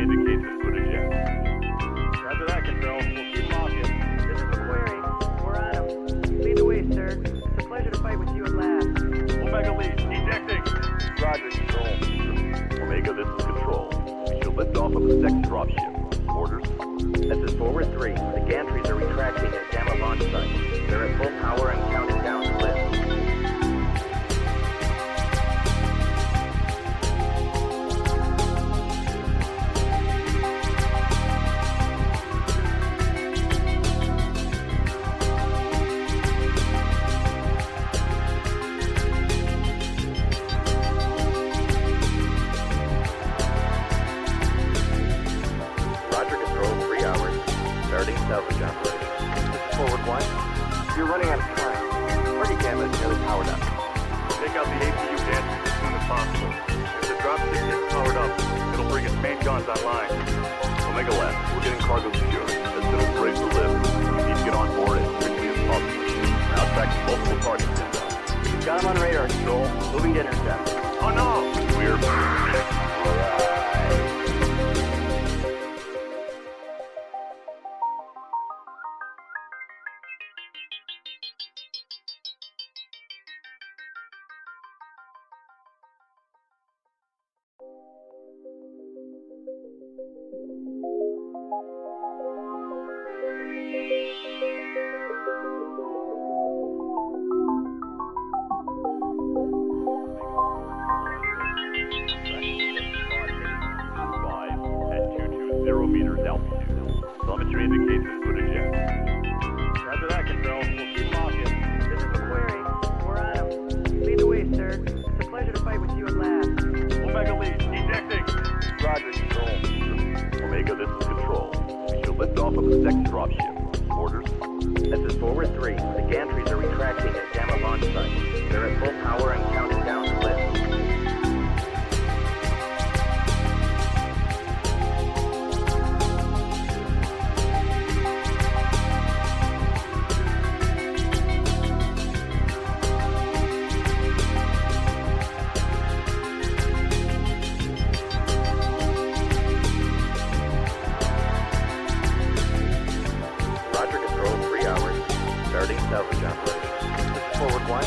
indicates this footage in. Roger that, Control. We'll keep walking. This is the query. We're on him. Lead the way, sir. It's a pleasure to fight with you at last. Omega lead, ejecting. Roger, Control. Omega, this is Control. We should lift off of the second dropship. Orders? This is Forward 3. The gantries are retracting at Gamma launch site. They're at full power and counting down to lift. Salvage operation. This is Forward 1. You're running out of time. Party Gamma is nearly powered up. Take out the APU gantries as soon as possible. If the dropship gets powered up, it'll bring its main guns online. Omega left. We're getting cargo secured. As soon as we're able to lift, we need to get on board as quickly as possible. Now tracking multiple targets inbound. We've got him on radar, Control. Moving to intercept. Oh no! We're... meters altitude. Telemetry indicates this footage in. Roger that, Control. We'll keep walking. This is the query. We're on him. Lead the way, sir. It's a pleasure to fight with you at last. Omega lead, ejecting. Roger, Control. Omega, this is Control. We should lift off of the second dropship. Orders? This is Forward 3. The gantries are retracting at Gamma launch site. They're at full power and counting down to lift. Salvage operation. This is Forward 1.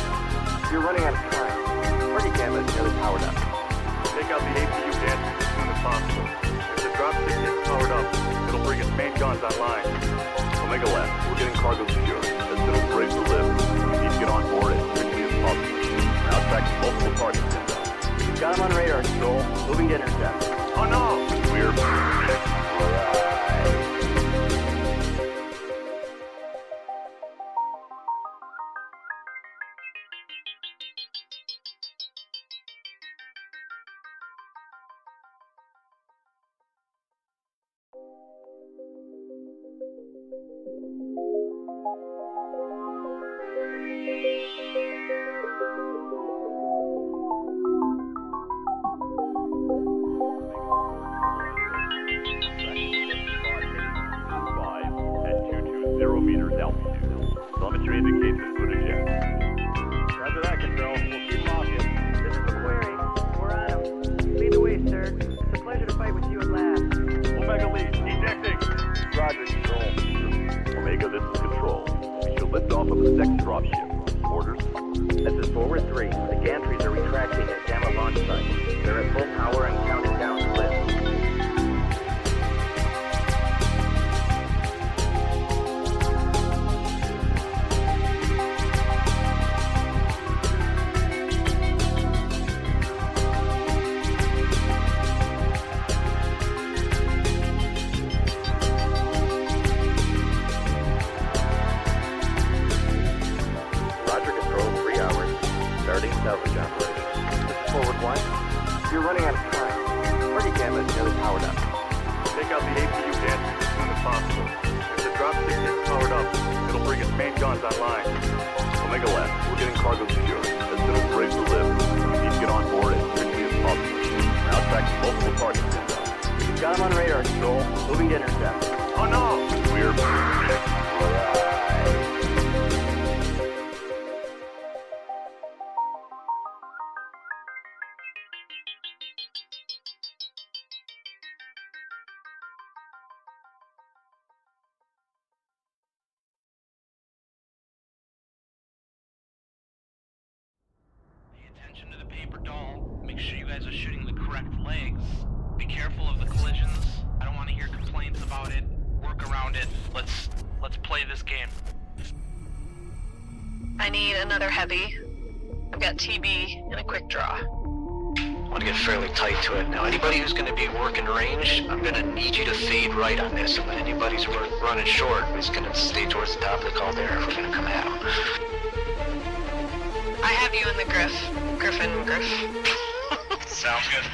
You're running out of time. Party Gamma is nearly powered up. Take out the APU gantries as soon as possible. If the dropship gets powered up, it'll bring its main guns online. Omega left. We're getting cargo secured. As soon as we're able to lift, we need to get on board as quickly as possible. Now tracking multiple targets inbound. We've got him on radar, Control. Moving to intercept. Oh no! We're... meters altitude. Telemetry indicates this footage in. Roger that, Control. We'll keep walking. This is the query. We're on him. Lead the way, sir. It's a pleasure to fight with you at last. Omega lead, ejecting. Roger, Control. Omega, this is Control. We should lift off of the second dropship. Orders? This is Forward 3. The gantries are retracting at Gamma launch site. They're at full power and counting down to lift. Salvage operation. This is Forward 1. You're running out of time. Party Gamma is nearly powered up. Take out the APU gantries as soon as possible. If the dropship gets powered up, it'll bring its main guns online. Omega left. We're getting cargo secured. As soon as we're able to lift, we need to get on board as quickly as possible. Now tracking multiple targets inbound. We've got him on radar, Control. Moving to intercept. Oh no! We're... surrounded. Let's play this game. I need another heavy. I've got TB and a quick draw. I want to get fairly tight to it. Now, anybody who's going to be working range, I'm going to need you to fade right on this. And when anybody's running short, is going to stay towards the top of the caldera if we're going to come out. I have you in the Griffin. Sounds good.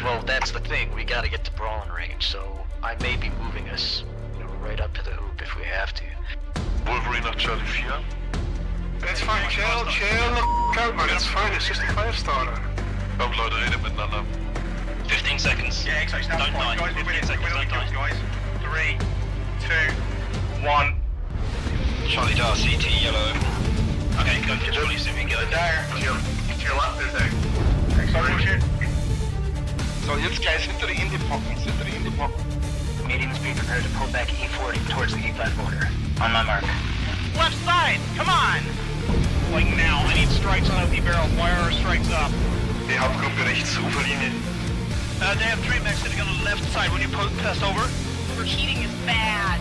Well, that's the thing. We got to get to brawling range, so I may be moving us, right up to the hoop if we have to. Wolverine nach Charlie 4. It's fine, chill out, man. It's fine. It's just a 5-starter. Komm, Leute, redet miteinander. 15 seconds. Yeah, exactly. Stand by. Guys, 15 seconds, don't die. guys. 3, 2, 1. Charlie Dar, CT, yellow. Okay, go to Charlie, so we can go there. To your left, is there? Sorry, So, jetzt guys, hinter die Indie-Pocken. Mediums be prepared to pull back E40 towards the E5 border. On my mark. Left side, come on! Like now, I need strikes on OP barrel. Wire our strikes up. Die Hauptgruppe rechts, Uferlinie. They have 3 mechs sitting on the left side. When you pass over, Overheating is bad.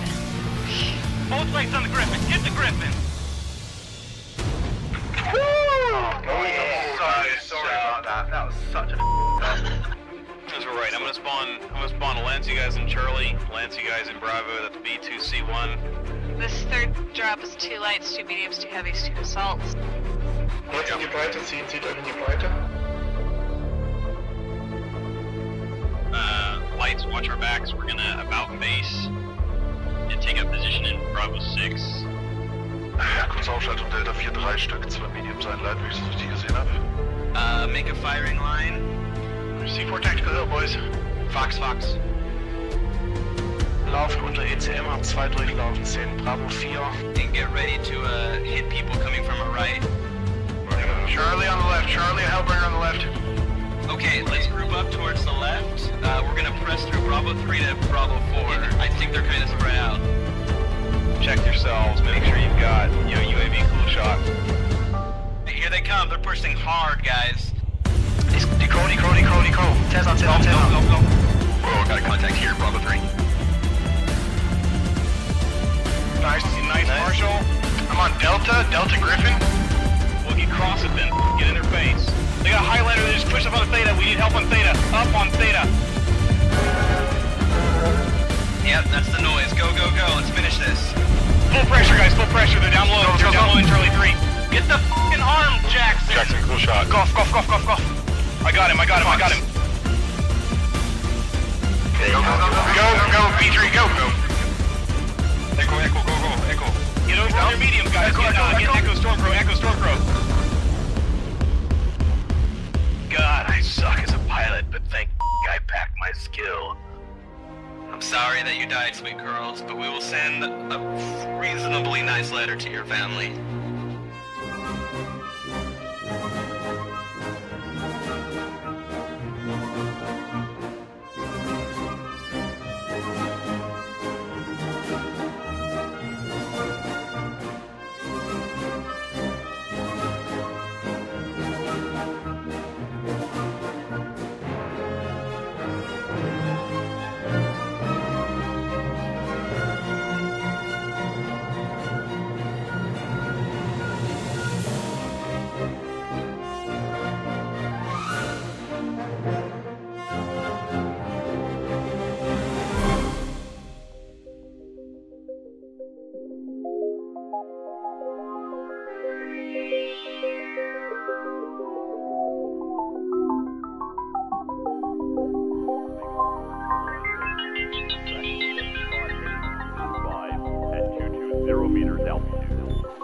both legs on the Griffin. Get the Griffin. Sorry about that. That was such a That's right. I'm gonna spawn Lance, you guys in Charlie, Lance, you guys in Bravo. That's B2C1. This third drop is 2 lights, 2 mediums, 2 heavies, 2 assaults. Jetzt in die Breite ziehen, zieht euch in die Breite. Lights, watch our backs. We're gonna about base and take up position in Bravo 6. Ja, kurze Aufschaltung Delta 4, 3 Stück, 2 Mediums einleiten, wie ich es richtig gesehen habe. Make a firing line. C4 Tactical Hill, boys. Fox. Laufen unter ECM, hab 2 durchlaufen, 10 Bravo 4. And get ready to hit people coming from our right. Charlie on the left, Charlie, a Hellbringer on the left. Okay, let's group up towards the left. We're gonna press through Bravo 3 to Bravo 4. I think they're kind of spread out. Check yourselves. Make sure you've got, UAV cool shot. Here they come. They're pushing hard, guys. Deco. Tez on. Go. Oh, got a contact here, Bravo 3. Nice, Marshall. I'm on Delta Griffin. Well, you cross it then. Get in their face. They got a highlighter, they just pushed up on Theta. We need help on Theta. Up on Theta. Yep, that's the noise. Go. Let's finish this. Full pressure, guys, full pressure. They're down low. They're down low in Charlie 3. Get the f***ing arm, Jackson. Jackson, cool shot. Golf. I got him. Okay, Go, P3, go. Echo, go. Get over on your medium, guys. Get Echo Stormcrow. God, I suck as a pilot, but thank I packed my skill. I'm sorry that you died, sweet girls, but we will send a reasonably nice letter to your family.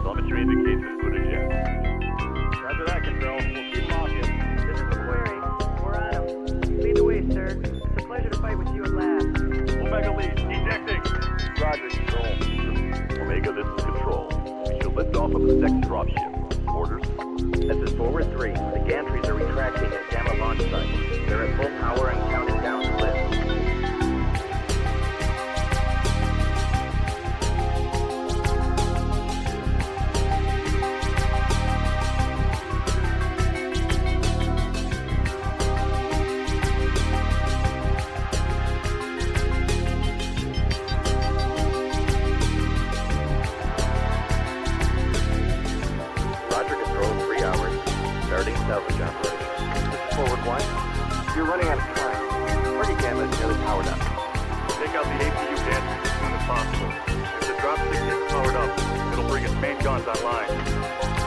Telemetry indicates input eject. Roger that, Control. We'll keep mocking. This is the query. We're on him. Lead the way, sir. It's a pleasure to fight with you at last. Omega lead, ejecting. Roger, Control. Omega, this is Control. We should lift off of the next dropship. Orders? This is Forward 3. The gantries are retracting at Gamma launch site. They're at full power and counting down the lift. guns online.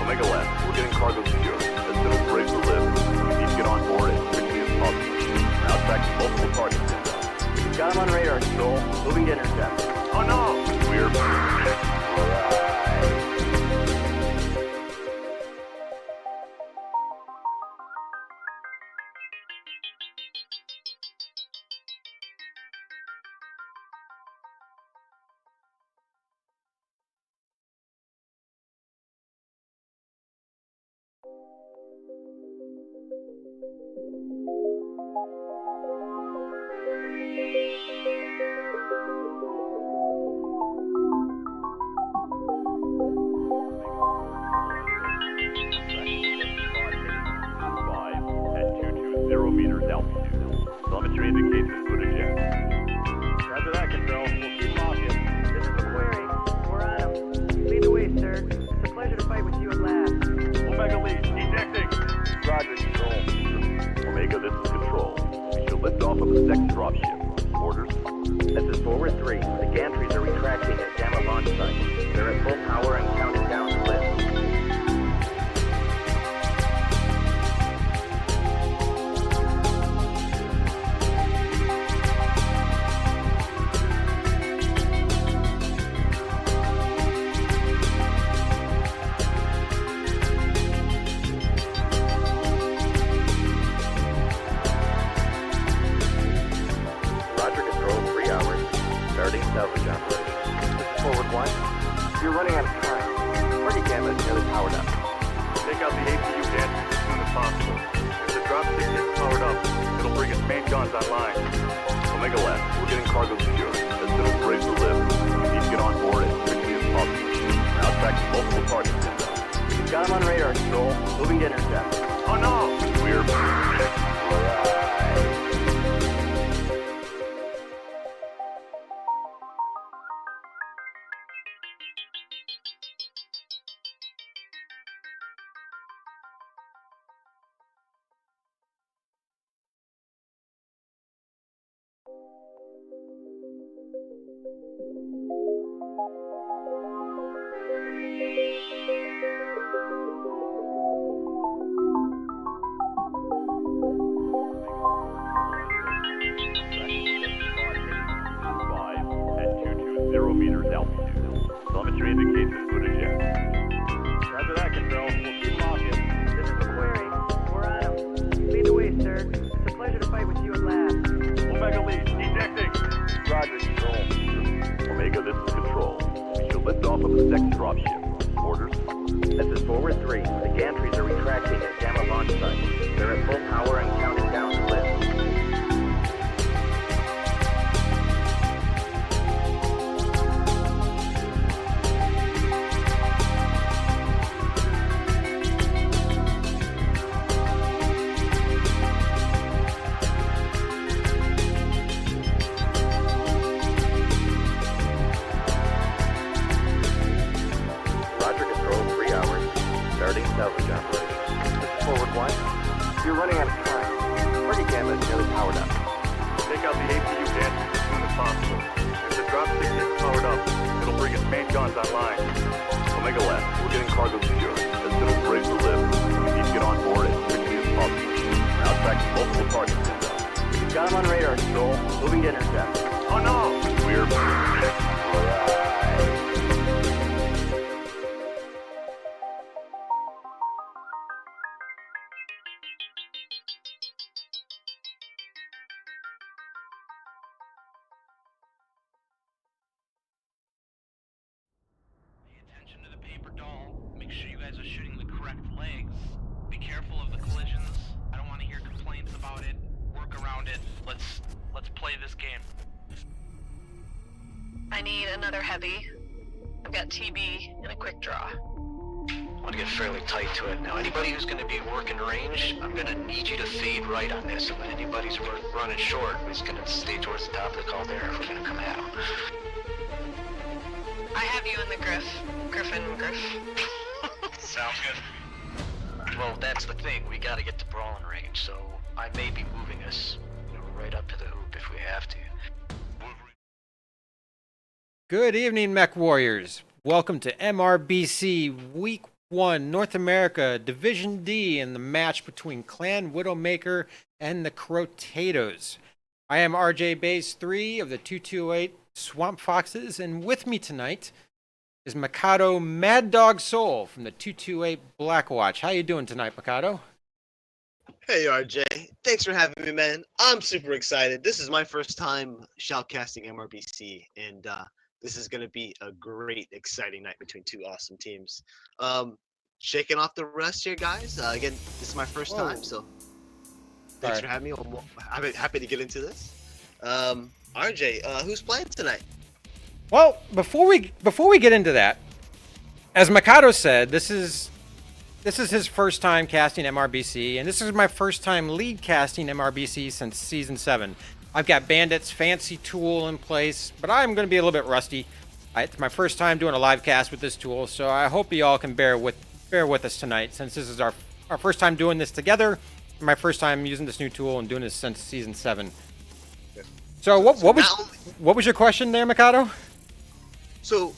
Omega Lab, we're getting cargo secure. As soon as we're ready to lift, we need to get on board as quickly as possible. We're now tracking multiple targets inbound. Got him on radar, Joel. Moving to intercept. Oh no! We're... meters altitude. Telemetry indicates input eject. Roger that, Control. We'll keep them off you. This is McQuarrie. We're on him. Lead the way, sir. It's a pleasure to fight with you at last. Omega lead, ejecting. Roger, Control. Omega, this is Control. We shall lift off of the second dropship. Orders? This is Forward 3. The gantries are retracting at Gamma launch site. They're at full power and counting down to lift. Salvage operation. This is Forward 1. You're running out of time. Target Gamma is nearly powered up. Take out the APU gantry as soon as possible. If the dropship gets powered up, it'll bring its main guns online. Omega Lab, we're getting cargo secure. As soon as we're ready to lift, we need to get on board as quickly as possible. We're now tracking multiple targets inbound. Got him on radar, Joel. Moving to intercept. Oh no! We're... meters altitude. Telemetry indicates input eject. Roger that, Control. We'll keep them off you. This is McQuarrie. We're on him. Lead the way, sir. It's a pleasure to fight with you at last. Omega lead, ejecting. Roger, Control. Omega, this is Control. We shall lift off of the second dropship. Orders? This is Forward 3. The gantries are retracting at Gamma launch site. They're at full power and counting down to lift. Salvage operation. This is Forward 1. You're running out of time. Target Gamma is nearly powered up. Take out the APU gantry as soon as possible. If the dropship gets powered up, it'll bring its main guns online. Omega Lab, we're getting cargo secure. As soon as we're ready to lift, we need to get on board as quickly as possible. We're now tracking multiple targets inbound. Got him on radar, Joel. Moving to intercept. Oh no! We're... Attention to the paper doll. Make sure you guys are shooting the correct legs. Be careful of the collisions. I don't want to hear complaints about it. Work around it. Let's play this game. I need another heavy. I've got TB and a quick draw. I want to get fairly tight to it. Now, anybody who's going to be working range, I'm going to need you to fade right on this. And when anybody's running short, is going to stay towards the top of the caldera if we're going to come at them. I have you in the Griffin. Sounds good. Well, that's the thing. We got to get to brawling range, so I may be moving us, right up to the hoop if we have to. Good evening, Mech Warriors. Welcome to MRBC Week 1 North America Division D in the match between Clan Widowmaker and the Crowtatoes. I am RJ Base 3 of the 228 Swamp Foxes, and with me tonight is Mikado Mad Dog Soul from the 228 Black Watch. How you doing tonight, Mikado? Hey RJ, thanks for having me, man. I'm super excited. This is my first time shoutcasting MRBC, and this is going to be a great, exciting night between two awesome teams. Shaking off the rest here, guys. Again, this is my first time, so thanks for having me. I'm happy to get into this. RJ, who's playing tonight? Well, before we get into that, as Mikado said, this is his first time casting MRBC, and this is my first time lead casting MRBC since Season 7. I've got Bandit's fancy tool in place, but I'm going to be a little bit rusty. It's my first time doing a live cast with this tool, so I hope you all can bear with us tonight, since this is our first time doing this together, my first time using this new tool and doing this since Season 7. So what was your question there, Mikado? So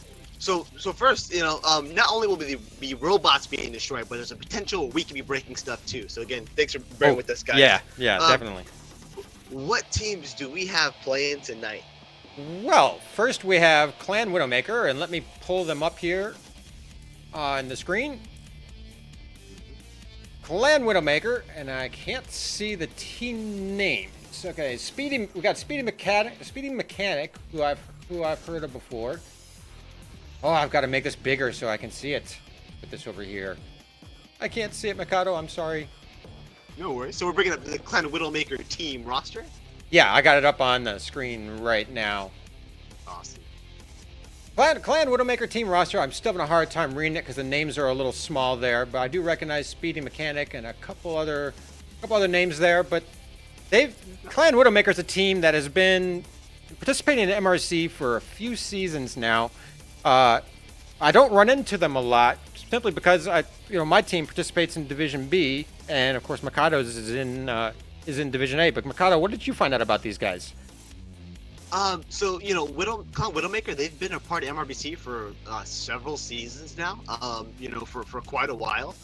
first, not only will there be robots being destroyed, but there's a potential we could be breaking stuff too. So again, thanks for bearing with us, guys. Yeah, definitely. What teams do we have playing tonight? Well, first we have Clan Widowmaker, and let me pull them up here on the screen. Clan Widowmaker, and I can't see the team names. Okay, we got Speedy Mechanic, who I've heard of before. Oh, I've got to make this bigger so I can see it. Put this over here. I can't see it, Mikado. I'm sorry. No worries. So we're bringing up the Clan Widowmaker team roster? Yeah, I got it up on the screen right now. Awesome. Clan Widowmaker team roster. I'm still having a hard time reading it because the names are a little small there, but I do recognize Speedy Mechanic and a couple other names there. But Clan Widowmaker is a team that has been participating in MRC for a few seasons now. I don't run into them a lot simply because my team participates in Division B, and of course Mikado's is in Division A. But Mikado, what did you find out about these guys? Clan Widowmaker, they've been a part of MRBC for several seasons now. For quite a while.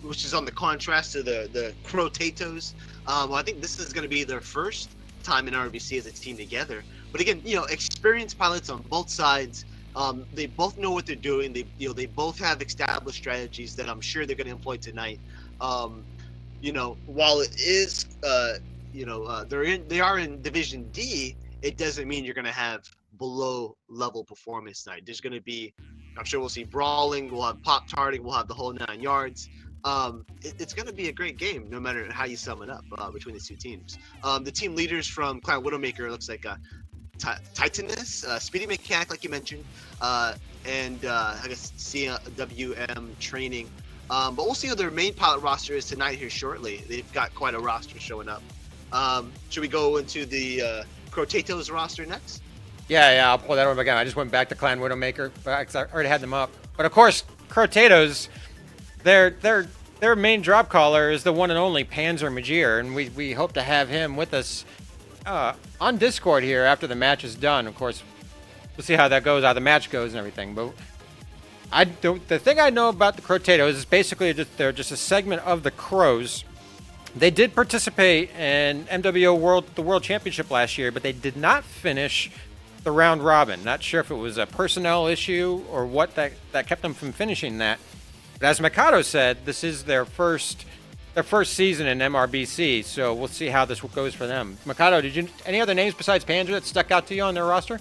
Which is on the contrast to the Crowtatoes. I think this is going to be their first time in MRBC as a team together. But again, experienced pilots on both sides. They both know what they're doing. They both have established strategies that I'm sure they're going to employ tonight. While it is, they are in Division D, it doesn't mean you're going to have below level performance tonight. There's going to be, I'm sure we'll see brawling, we'll have pop-tarting, we'll have the whole 9 yards. It's going to be a great game, no matter how you sum it up between the two teams. The team leaders from Clan Widowmaker looks like Titanus, Speedy Mechanic, like you mentioned, and I guess CWM training. But we'll see how their main pilot roster is tonight here shortly. They've got quite a roster showing up. Should we go into the Crowtatoes roster next? Yeah, I'll pull that over again. I just went back to Clan Widowmaker because I already had them up. But of course, Crowtatoes, their main drop caller is the one and only Panzer Majir, and we hope to have him with us on Discord here after the match is done. Of course, we'll see how that goes, how the match goes and everything. But the thing I know about the Crowtatoes is basically they're just a segment of the Crows. They did participate in MWO the World Championship last year, but they did not finish the round robin. Not sure if it was a personnel issue or what that kept them from finishing that. But as Mikado said, this is their first season in MRBC, so we'll see how this goes for them. Mikado, any other names besides Panzer that stuck out to you on their roster?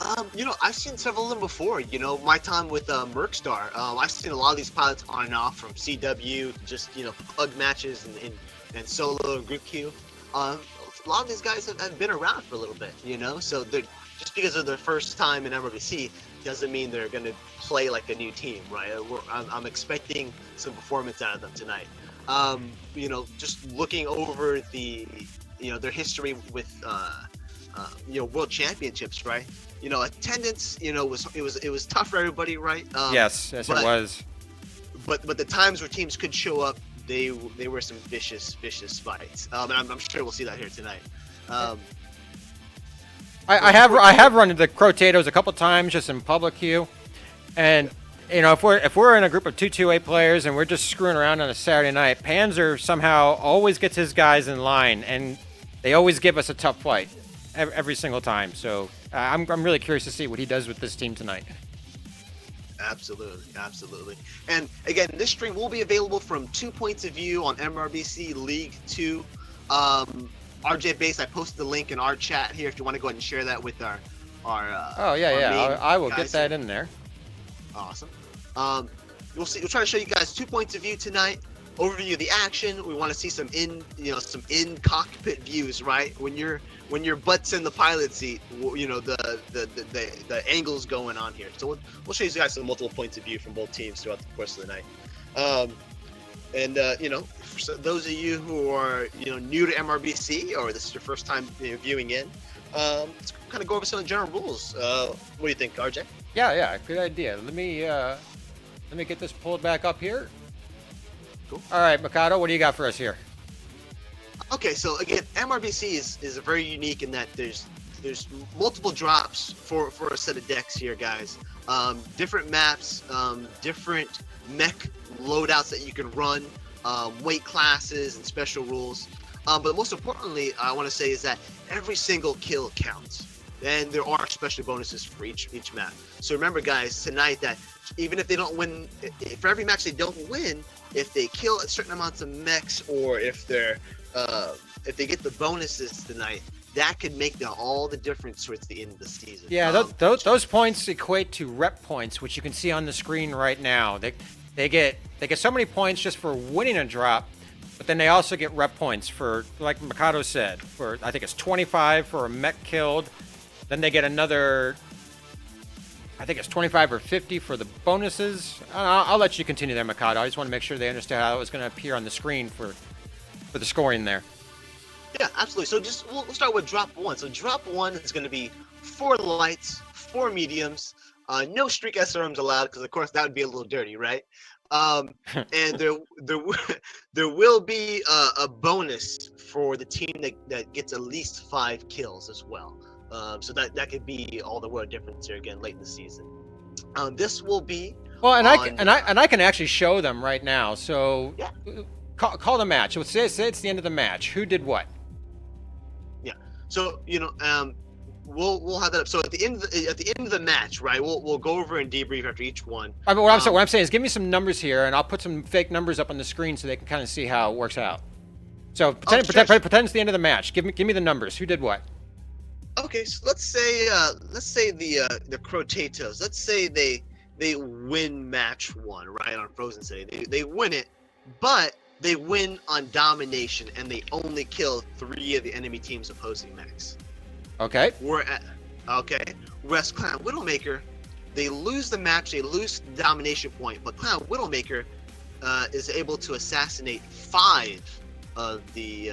I've seen several of them before. My time with Mercstar, I've seen a lot of these pilots on and off from CW, just plug matches and solo and group queue. A lot of these guys have been around for a little bit, so they're just because of their first time in MRBC doesn't mean they're going to play like a new team, right? I'm expecting some performance out of them tonight. Just looking over their history with world championships, right? Attendance, it was tough for everybody, right? Yes, it was. But the times where teams could show up, they were some vicious fights. And I'm sure we'll see that here tonight. I have run into the Crowtatoes a couple times just in public queue, And you know, if we're in a group of 2-2-8 players and we're just screwing around on a Saturday night, Panzer somehow always gets his guys in line, and they always give us a tough fight every single time. So I'm really curious to see what he does with this team tonight. Absolutely, absolutely. And again, this stream will be available from 2 points of view on MRBC League 2. RJ Base, I posted the link in our chat here if you want to go ahead and share that with our oh yeah, I will get that in there. Awesome. We'll try to show you guys 2 points of view tonight. Overview of the action. We want to see some in cockpit views, right? When your butt's in the pilot seat, you know, the angles going on here. So we'll show you guys some multiple points of view from both teams throughout the course of the night. You know, for those of you who are, you know, new to MRBC or this is your first time, you know, viewing in, let's kind of go over some of the general rules. What do you think, RJ? Yeah, good idea. Let me get this pulled back up here. Cool. All right, Mikado, what do you got for us here? Okay, so again, MRBC is very unique in that there's multiple drops for a set of decks here, guys. Different maps, different mech loadouts that you can run, weight classes and special rules. But most importantly, I want to say is that every single kill counts. And there are special bonuses for each map. So remember, guys, tonight that even if they don't win, for every match they don't win, if they kill certain amounts of mechs or if they get the bonuses tonight, that could make all the difference towards the end of the season. Yeah, those points equate to rep points, which you can see on the screen right now. They get so many points just for winning a drop, but then they also get rep points for, like Mikado said, for I think it's 25 for a mech killed. Then they get another, I think it's 25 or 50 for the bonuses. I'll let you continue there, Mikado. I just want to make sure they understand how it was going to appear on the screen for the scoring there. Yeah, absolutely. So we'll start with drop 1. So drop 1 is going to be 4 lights, 4 mediums, no streak SRMs allowed because of course that would be a little dirty, right? And there will be a bonus for the team that gets at least 5 kills as well. So that could be all the world difference here again late in the season. This will be I can actually show them right now. So yeah. Call the match. Let's say it's the end of the match. Who did what? Yeah. So you know, we'll have that up. So at the end of the match, right? We'll go over and debrief after each one. I mean, what I'm saying is, give me some numbers here, and I'll put some fake numbers up on the screen so they can kind of see how it works out. So pretend it's the end of the match. Give me the numbers. Who did what? Okay, so let's say the Crowtatoes. Let's say they win match 1, right, on Frozen City. They win it, but they win on domination and they only kill 3 of the enemy team's opposing mechs. Okay. Whereas Clan Widowmaker, they lose the match, they lose the domination point, but Clan Widowmaker is able to assassinate 5 of the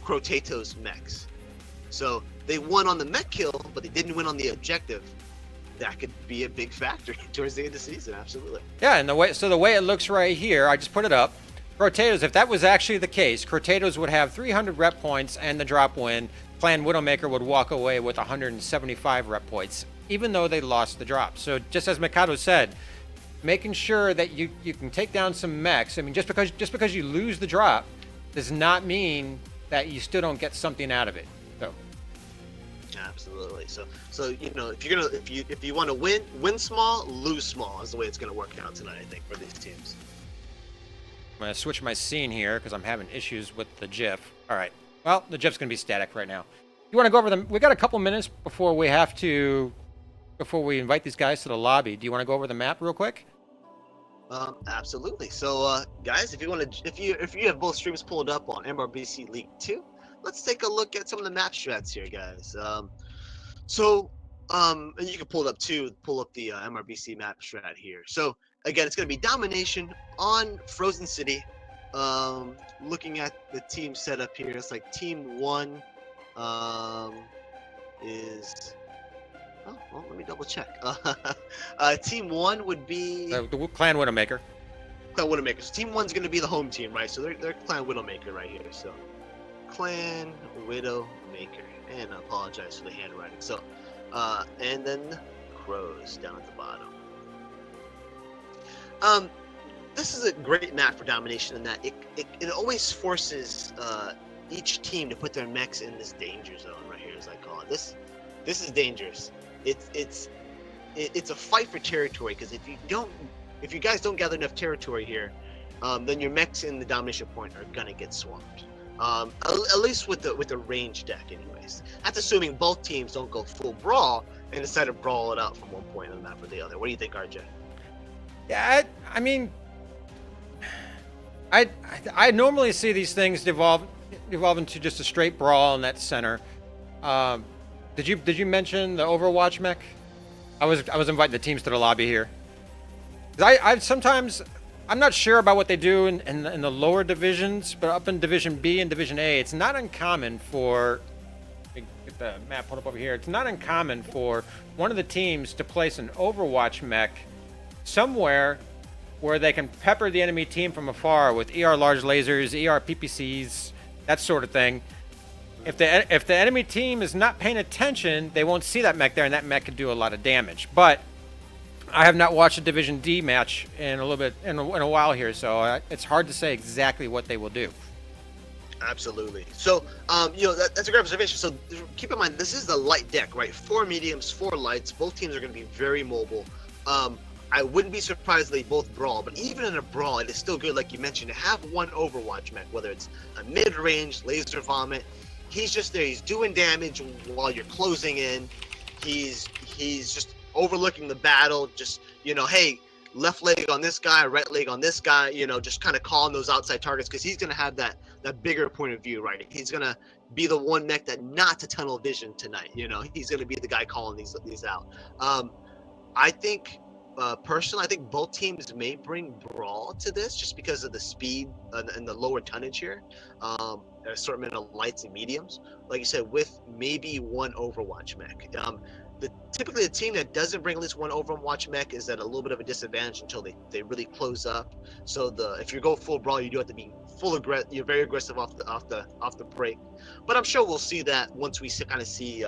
Crowtatoes mechs. So they won on the mech kill, but they didn't win on the objective. That could be a big factor towards the end of the season, absolutely. Yeah, and the way it looks right here, I just put it up. Crowtatoes, if that was actually the case, Crowtatoes would have 300 rep points and the drop win. Clan Widowmaker would walk away with 175 rep points, even though they lost the drop. So just as Mikado said, making sure that you can take down some mechs. I mean, just because you lose the drop does not mean that you still don't get something out of it. So. Absolutely. So you know, if you want to win small, lose small is the way it's going to work out tonight, I think, for these teams. I'm going to switch my scene here because I'm having issues with the GIF. All right. Well, the GIF's going to be static right now. You want to go over them? We got a couple minutes before we invite these guys to the lobby. Do you want to go over the map real quick? Absolutely. So, guys, if you have both streams pulled up on MRBC League 2, let's take a look at some of the map strats here, guys. And you can pull it up too. Pull up the MRBC map strat here. So again, it's going to be domination on Frozen City. Looking at the team setup here, it's like Team 1 is. Oh, well, let me double check. Team 1 would be the Clan Widowmaker. Clan Widowmaker. So Team 1's going to be the home team, right? So they're Clan Widowmaker right here. So Clan Widowmaker. And I apologize for the handwriting. So, and then Crows down at the bottom. This is a great map for domination in that it always forces each team to put their mechs in this danger zone right here, as I call it. This is dangerous. It's a fight for territory, because if you guys don't gather enough territory here, then your mechs in the domination point are gonna get swamped. At least with the range deck, anyways. That's assuming both teams don't go full brawl and decide to brawl it out from one point on the map or the other. What do you think, RJ? Yeah, I mean, I normally see these things evolve into just a straight brawl in that center. Did you mention the Overwatch mech? I was inviting the teams to the lobby here. I sometimes I'm not sure about what they do in the lower divisions, but up in Division B and Division A, it's not uncommon for. Let me get the map pulled up over here. It's not uncommon for one of the teams to place an Overwatch mech somewhere where they can pepper the enemy team from afar with ER large lasers, ER PPCs, that sort of thing. If the enemy team is not paying attention, they won't see that mech there, and that mech can do a lot of damage. But I have not watched a Division D match in a while here, so it's hard to say exactly what they will do. Absolutely. So, that's a great observation. So keep in mind, this is the light deck, right? 4 mediums, 4 lights. Both teams are going to be very mobile. I wouldn't be surprised if they both brawl, but even in a brawl, it is still good, like you mentioned, to have one Overwatch mech, whether it's a mid-range laser vomit. He's just there. He's doing damage while you're closing in. He's just overlooking the battle. Just, hey, left leg on this guy, right leg on this guy. Just kind of calling those outside targets, because he's gonna have that bigger point of view, right? He's gonna be the one mech that not to tunnel vision tonight. He's gonna be the guy calling these out. I think. Personally, I think both teams may bring brawl to this just because of the speed and the lower tonnage here. Assortment of lights and mediums, like you said, with maybe one Overwatch mech. Typically the team that doesn't bring at least one Overwatch mech is at a little bit of a disadvantage until they really close up. So if you go full brawl, you do have to be you're very aggressive off the break. But I'm sure we'll see that once we kind of see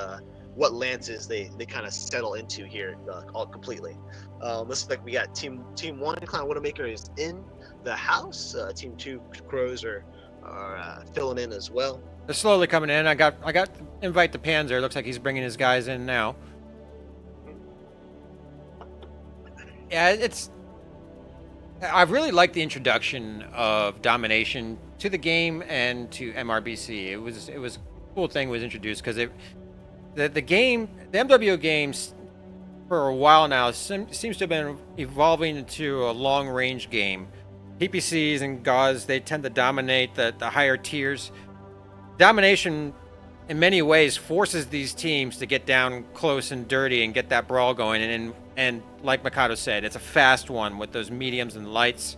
what lances they kind of settle into here all completely. Looks like we got team 1 Clown Widowmaker is in the house. Team 2 Crows are filling in as well. They're slowly coming in. I got invite the Panzer. Looks like he's bringing his guys in now. Yeah, I really like the introduction of domination to the game and to MRBC. It was a cool thing was introduced because the MWO games for a while now seems to have been evolving into a long range game. PPCs and GAUs, they tend to dominate the higher tiers. Domination in many ways forces these teams to get down close and dirty and get that brawl going, and like Mikado said, it's a fast one with those mediums and lights.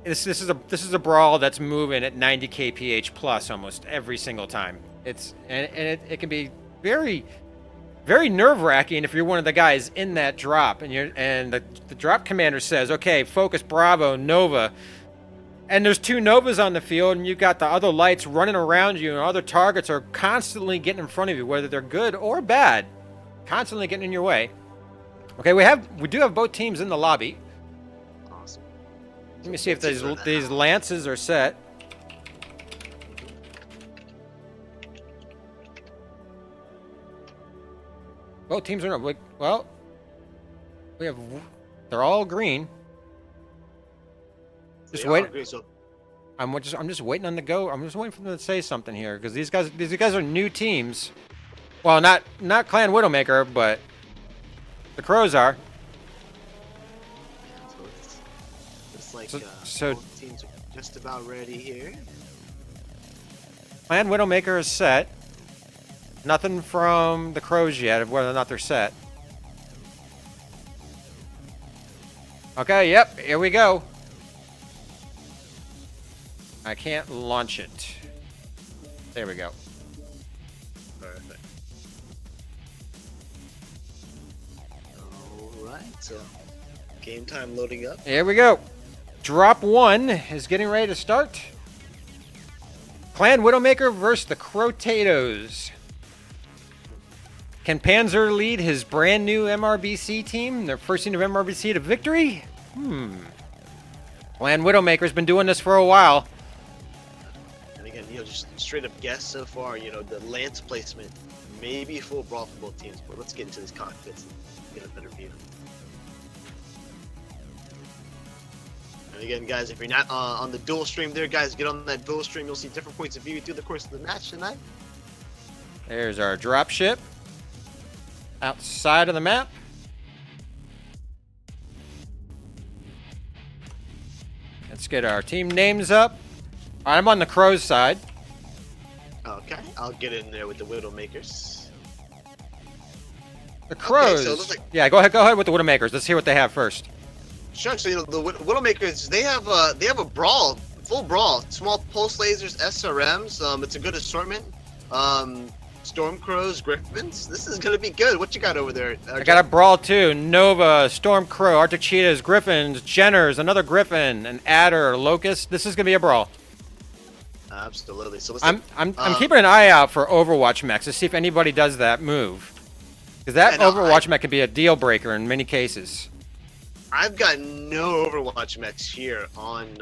This is a brawl that's moving at 90 kph plus almost every single time. It can be very, very nerve-wracking if you're one of the guys in that drop and the drop commander says, okay, focus Bravo, Nova, and there's 2 Novas on the field and you've got the other lights running around you and other targets are constantly getting in front of you, whether they're good or bad, constantly getting in your way. Okay, we do have both teams in the lobby. Awesome. Let me see if these lances are set. Both teams are not. Well, they're all green. Just wait. I'm just waiting on the go. I'm just waiting for them to say something here because these guys are new teams. Well, not Clan Widowmaker, but the Crows are. It's like so both teams are just about ready here. Clan Widowmaker is set. Nothing from the Crows yet of whether or not they're set. Okay, yep, here we go. I can't launch it. There we go. Perfect. Alright, so game time loading up. Here we go. Drop 1 is getting ready to start. Clan Widowmaker versus the Crowtatoes. Can Panzer lead his brand new MRBC team, their first team of MRBC, to victory? Clan Widowmaker's been doing this for a while. And again, just straight up guess so far, the lance placement may be full brawl for both teams, but let's get into these cockpits and get a better view. And again, guys, if you're not on the dual stream there, guys, get on that dual stream. You'll see different points of view through the course of the match tonight. There's our dropship outside of the map. Let's get our team names up. I'm on the Crows side. Okay, I'll get in there with the Widowmakers. The Crows. Okay, so it looks like, yeah, go ahead with the Widowmakers. Let's hear what they have first. sure. So the Widowmakers, they have a brawl, full brawl, small pulse lasers, SRMs. It's a good assortment. Storm Crows, Griffins. This is gonna be good. What you got over there? I got a brawl too. Nova, Storm Crow, Arctic Cheetahs, Griffins, Jenners, another Griffin, an Adder, Locust. This is gonna be a brawl. Absolutely. So I'm keeping an eye out for Overwatch mechs to see if anybody does that move, because that Overwatch mech can be a deal breaker in many cases. I've got no Overwatch mechs here on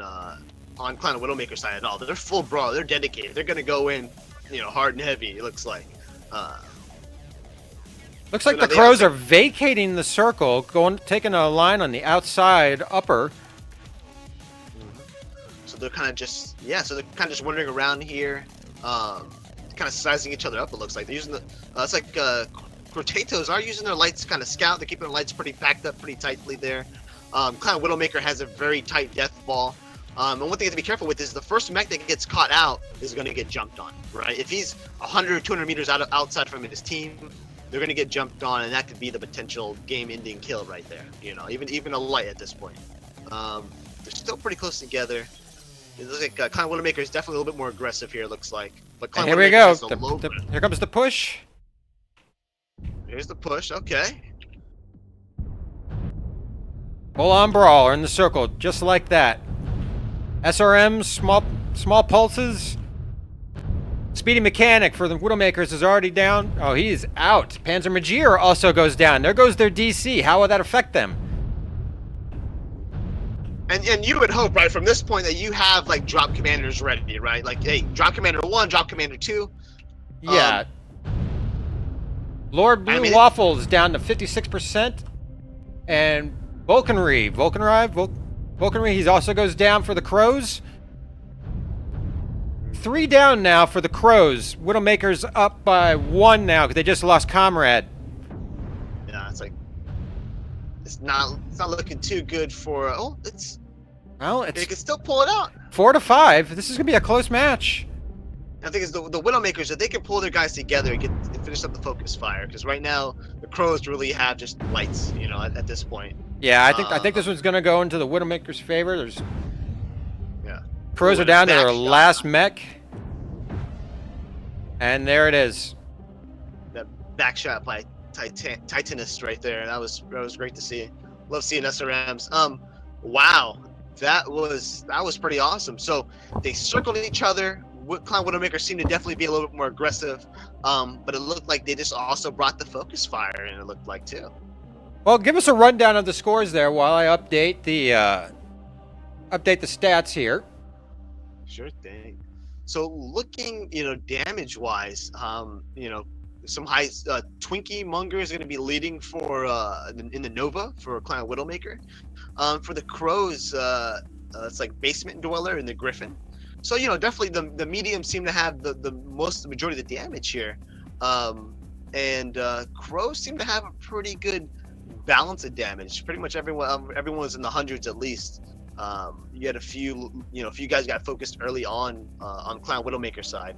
Clan Widowmaker side at all. They're full brawl. They're dedicated. They're gonna go in, hard and heavy. It looks like. Looks like the Crows are vacating the circle, taking a line on the outside upper. So they're kind of just wandering around here, kind of sizing each other up. It looks like they're using it's like Crowtatoes are using their lights to kind of scout. They're keeping their lights pretty packed up, pretty tightly there. Clan Widowmaker has a very tight death ball. And one thing you have to be careful with is the first mech that gets caught out is going to get jumped on, right? If he's 100, 200 meters outside from his team, they're going to get jumped on, and that could be the potential game-ending kill right there. Even a light at this point. They're still pretty close together. It looks like Clan Widowmaker is definitely a little bit more aggressive here, it looks like. But Clan Here we Widowmaker go. Here comes the push. Here's the push. Okay. Full-on brawl in the circle, just like that. SRMs, small pulses. Speedy Mechanic for the Widowmakers is already down. Oh, he is out. Panzer Major also goes down. There goes their DC. How will that affect them? And you would hope, right, from this point that you have like drop commanders ready, right? Like, hey, drop commander 1, drop commander 2. Yeah. Lord Blue Waffles down to 56%, and Vulcanry, he also goes down for the Crows. 3 down now for the Crows. Widowmaker's up by 1 now because they just lost Comrade. Yeah, it's not looking too good for. They can still pull it out. 4-5. This is gonna be a close match. I think it's the Widowmakers that they can pull their guys together and finish up the focus fire, because right now the Crows really have just lights, at this point. Yeah, I think this one's gonna go into the Widowmakers' favor. Crows are down to their last mech, and there it is. That back shot by Titanist right there. That was great to see. Love seeing SRMs. Wow, that was pretty awesome. So they circled each other. Clan Widowmaker seemed to definitely be a little bit more aggressive, but it looked like they just also brought the focus fire, and it looked like too. Well, give us a rundown of the scores there while I update the stats here. Sure thing. So looking, damage-wise, some high Twinkie Munger is going to be leading for in the Nova for Clan Widowmaker. For the Crows, it's like Basement Dweller and the Griffin. So definitely the mediums seem to have the majority of the damage here, and Crows seem to have a pretty good balance of damage. Pretty much everyone was in the hundreds at least. You had a few guys got focused early on Clan Widowmaker side.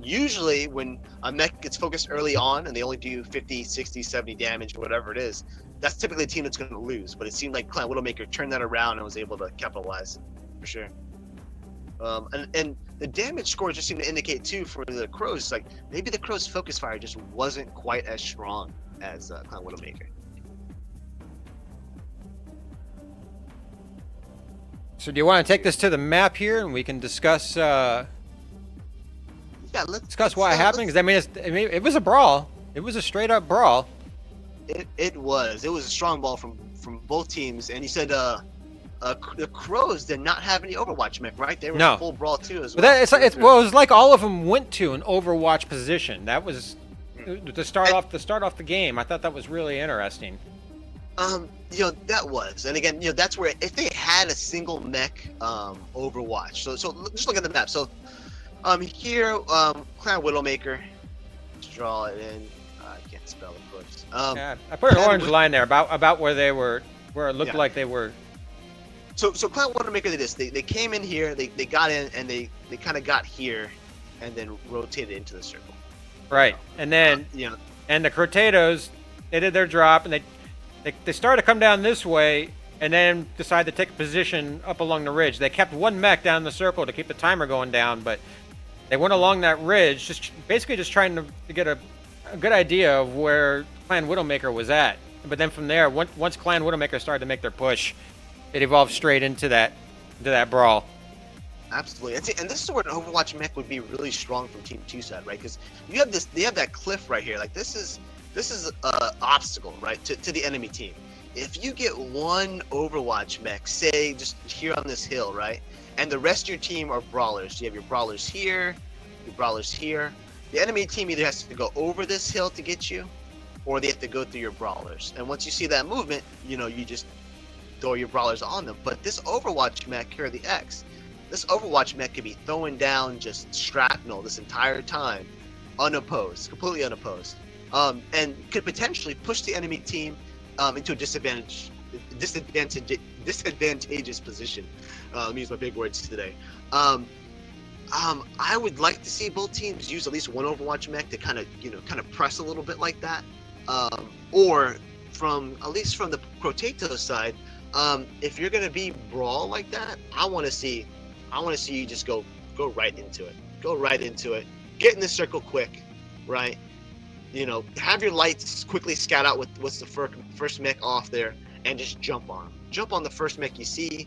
Usually when a mech gets focused early on and they only do 50, 60, 70 damage, whatever it is, that's typically a team that's going to lose. But it seemed like Clan Widowmaker turned that around and was able to capitalize for sure. And the damage score just seemed to indicate too for the Crows, like maybe the Crows' focus fire just wasn't quite as strong as Clan Widowmaker. So do you want to take this to the map here, and we can discuss? Discuss why it happened? Because it was a brawl. It was a straight up brawl. It was a strong ball from both teams, and you said the Crows did not have any Overwatch mech, right? They were No. in full brawl too as But well. it was like all of them went to an Overwatch position. That was to start off the game. I thought that was really interesting. That was, and again, that's where if they had a single mech Overwatch. So just look at the map. So here, Clan Widowmaker, let's draw it in. I can't spell, of course. Yeah, I put an orange line there about where they were, where it looked like they were. So Clan Widowmaker did this. They came in here, they got in, and they kind of got here, and then rotated into the circle. Right, and then and the Crowtatoes, they did their drop, and they started to come down this way, and then decided to take a position up along the ridge. They kept one mech down the circle to keep the timer going down, but they went along that ridge, just trying to get a good idea of where Clan Widowmaker was at. But then from there, once Clan Widowmaker started to make their push, it evolved straight into that brawl. Absolutely, and this is where an Overwatch mech would be really strong from Team 2 side, right? Because you have that cliff right here. Like this is an obstacle, right, to the enemy team. If you get one Overwatch mech, say just here on this hill, right, and the rest of your team are brawlers. You have your brawlers here, your brawlers here. The enemy team either has to go over this hill to get you, or they have to go through your brawlers. And once you see that movement, you just throw your brawlers on them. But this Overwatch mech here, the X, this Overwatch mech could be throwing down just shrapnel this entire time, unopposed, completely unopposed, and could potentially push the enemy team into a disadvantageous position. Let me use my big words today. I would like to see both teams use at least one Overwatch mech to kind of press a little bit like that, or at least from the Crowtatoes side, if you're gonna be brawl like that, I want to see you just go right into it, get in the circle quick, right? Have your lights quickly scout out what's the first mech off there, and just jump on the first mech you see,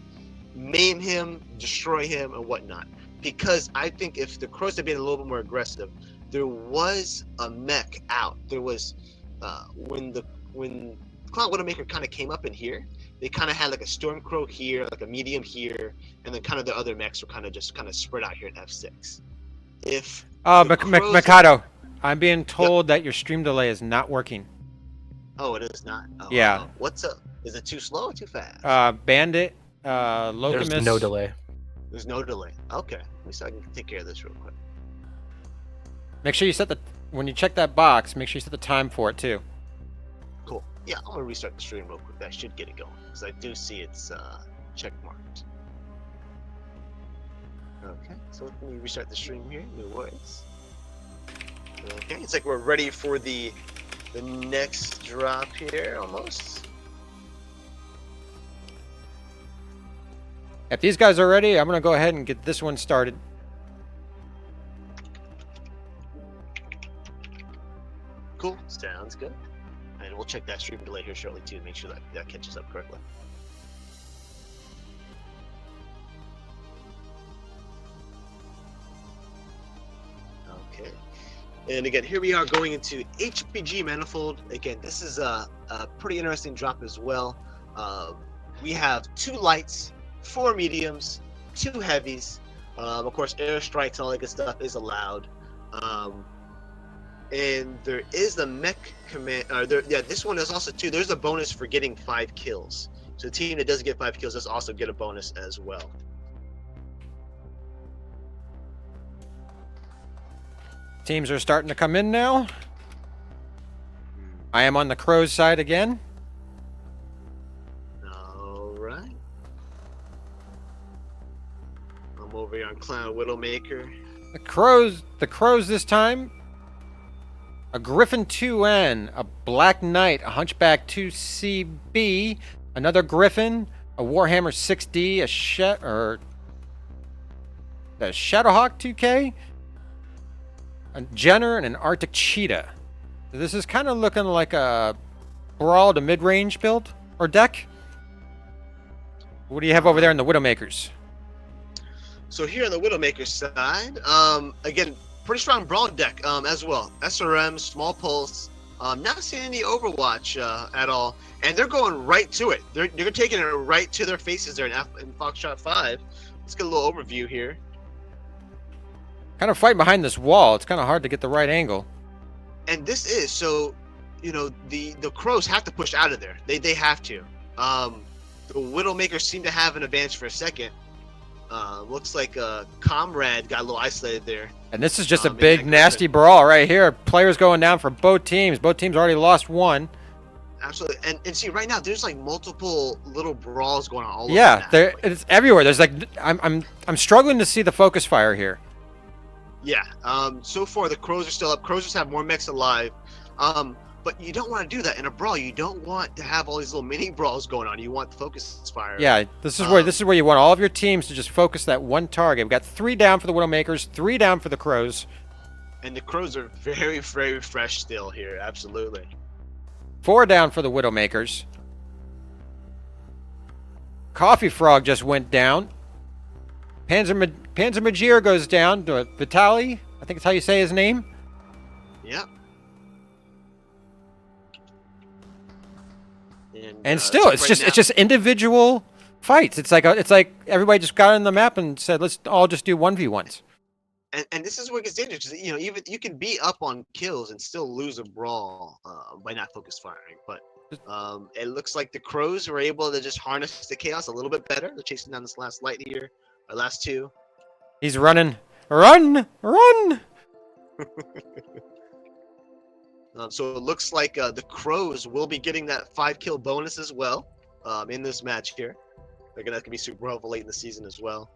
maim him, destroy him, and whatnot. Because I think if the Crows had been a little bit more aggressive, there was a mech out. There was when Clan Widowmaker kind of came up in here, they kind of had like a Stormcrow here, like a medium here, and then kind of the other mechs were kind of spread out here in F6. If Mikado, I'm being told that your stream delay is not working. Oh, it is not. Oh, yeah. What's up? Is it too slow or too fast? Bandit, Locust. There's no delay. There's no delay. Okay, let me see if I can take care of this real quick. Make sure you when you check that box, make sure you set the time for it too. Cool. Yeah, I'm gonna restart the stream real quick. That should get it going, because I do see it's check marked. Okay, so let me restart the stream here. No worries. Okay, it's like we're ready for the next drop here, almost. If these guys are ready, I'm gonna go ahead and get this one started. Cool, sounds good. And we'll check that stream delay here shortly too, to make sure that catches up correctly. Okay. And again, here we are going into HPG Manifold. Again, this is a pretty interesting drop as well. We have 2 lights, 4 mediums, 2 heavies. Of course, airstrikes and all that good stuff is allowed. And there is the mech command. This one is also too. There's a bonus for getting 5 kills. So the team that does get 5 kills does also get a bonus as well. Teams are starting to come in now. I am on the Crows side again. All right. I'm over here on Clan Widowmaker. The Crows this time. A Griffin 2N, a Black Knight, a Hunchback 2CB, another Griffin, a Warhammer 6D, the Shadowhawk 2K, a Jenner, and an Arctic Cheetah. So this is kind of looking like a brawl to mid-range build or deck. What do you have over there in the Widowmakers? So here on the Widowmaker side, again, pretty strong brawl deck as well. SRM, small pulse, Not seeing any Overwatch at all, and they're going right to it. They're taking it right to their faces there in Foxtrot 5. Let's get a little overview here. Kind of fighting behind this wall. It's kind of hard to get the right angle. And this is so, you know, the Crows have to push out of there. They have to. The Widowmakers seem to have an advantage for a second. Looks like Comrade got a little isolated there. And this is just a big, nasty brawl right here. Players going down for both teams. Both teams already lost one. Absolutely. And see, right now, there's like multiple little brawls going on all over. Yeah, it's everywhere. There's like, I'm struggling to see the focus fire here. Yeah. So far, the Crows are still up. Crows just have more mechs alive. But you don't want to do that in a brawl. You don't want to have all these little mini brawls going on. You want the focus fire. Yeah, this is where you want all of your teams to just focus that one target. We've got 3 down for the Widowmakers, 3 down for the Crows. And the Crows are very, very fresh still here. Absolutely. 4 down for the Widowmakers. Coffee Frog just went down. Panzer Majir goes down to Vitali. I think it's how you say his name. Yep. And still, it's just individual fights. It's like everybody just got on the map and said, let's all just do 1v1s. And this is where it gets dangerous, because you know, even you can be up on kills and still lose a brawl by not focus firing. But it looks like the Crows were able to just harness the chaos a little bit better. They're chasing down this last light here, or last 2. He's running, run. So it looks like the Crows will be getting that 5-kill bonus as well in this match here. They're gonna have to be super helpful late in the season as well.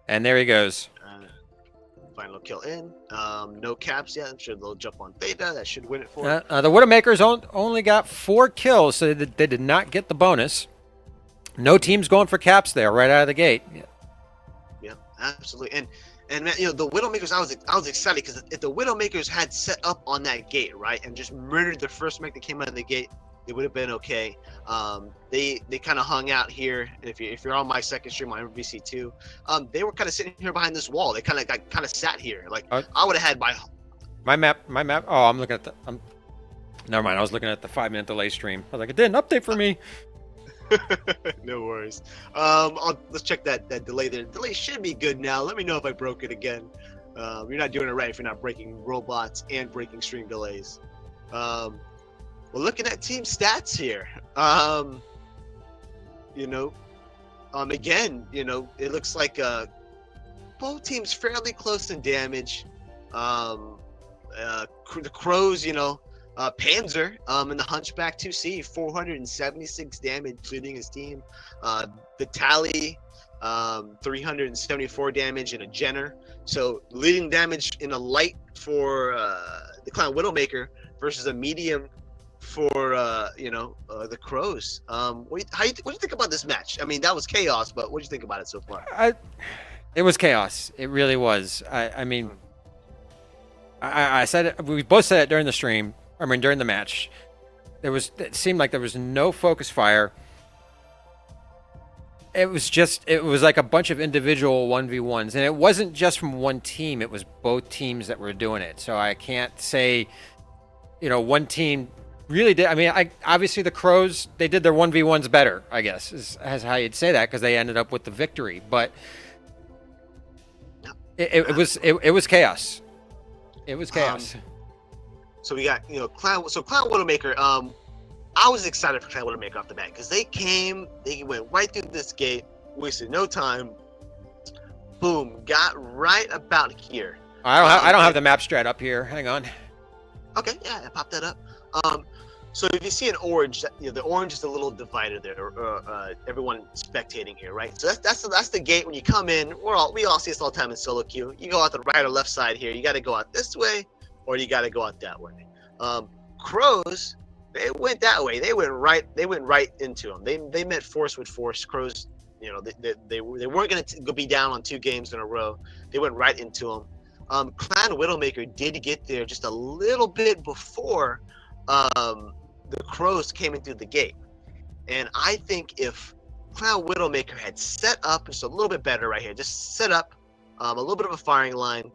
And there he goes. Final kill in. No caps yet. I'm sure they'll jump on Theta. That should win it for them. The Widowmakers only got 4 kills, so they did not get the bonus. No teams going for caps there right out of the gate. Yeah, absolutely. And man, you know, the Widowmakers, I was excited, because if the Widowmakers had set up on that gate, right, and just murdered the first mech that came out of the gate, it would have been okay. They kind of hung out here. If you're on my second stream on MRBC 2, they were kind of sitting here behind this wall. They kind of sat here. Like I would have had my map. Oh, I'm looking at the. Never mind. I was looking at the 5-minute delay stream. I was like, it didn't update for me. No worries. Let's check that delay there. The delay should be good now. Let me know if I broke it again. You're not doing it right if you're not breaking robots and breaking stream delays. Well, looking at team stats here, you know, again, you know, it looks like both teams fairly close in damage. The Crows, you know, Panzer and the Hunchback 2C, 476 damage, leading his team. Vitali, 374 damage in a Jenner. So leading damage in a light for the Clown Widowmaker versus a medium for you know, the Crows. What do you think about this match? I mean, that was chaos, but what do you think about it so far? It was chaos. It really was. I mean, I said it. We both said it during the stream. I mean, during the match, it seemed like there was no focus fire. It was like a bunch of individual 1v1s, and it wasn't just from one team. It was both teams that were doing it. So I can't say, you know, one team really did. I mean, obviously the Crows, they did their 1v1s better, I guess, is how you'd say that, because they ended up with the victory. But it was chaos. It was chaos. So we got, you know, Clown Widowmaker. I was excited for Clown Widowmaker off the bat, because they went right through this gate, wasted no time. Boom, got right about here. I don't have the map strat up here. Hang on. Okay, yeah, I popped that up. So if you see an orange, you know, the orange is a little divider there. Everyone spectating here, right? So that's the gate when you come in. We all see this all the time in solo queue. You go out the right or left side here. You got to go out this way, or you got to go out that way. Crows, they went that way. They went right into them. They met force with force. Crows, you know, they weren't going to be down on 2 games in a row. They went right into them. Clan Widowmaker did get there just a little bit before the Crows came in through the gate. And I think if Clan Widowmaker had set up just a little bit better right here, just set up a little bit of a firing line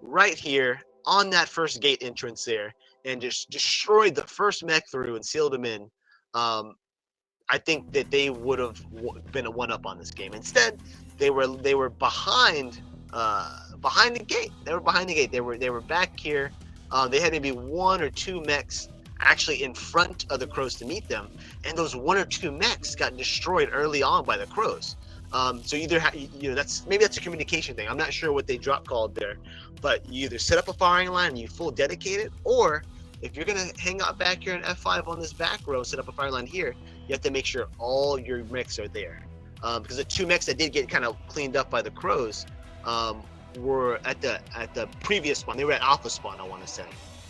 right here on that first gate entrance there, and just destroyed the first mech through and sealed them in, I think that they would have been a one-up on this game. Instead, they were behind the gate. They were behind the gate. They were back here. They had maybe 1 or 2 mechs actually in front of the crows to meet them, and those 1 or 2 mechs got destroyed early on by the crows. So either that's a communication thing. I'm not sure what they drop called there, but you either set up a firing line and you full dedicate it, or if you're gonna hang out back here in F5 on this back row, set up a fire line here, you have to make sure all your mechs are there. Because the 2 mechs that did get kind of cleaned up by the crows were at the previous spawn. They were at Alpha spawn, I want to say.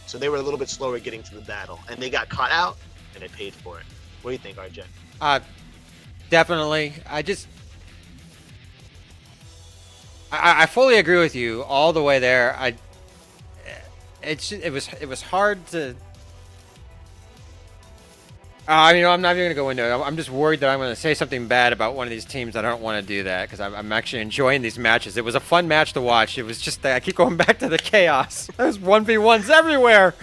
So they were a little bit slower getting to the battle, and they got caught out, and they paid for it. What do you think, RJ? Definitely. I fully agree with you all the way there. It was hard to. I'm not even gonna go into it. I'm just worried that I'm gonna say something bad about one of these teams. I don't want to do that because I'm actually enjoying these matches. It was a fun match to watch. It was just that I keep going back to the chaos. There's 1v1s everywhere.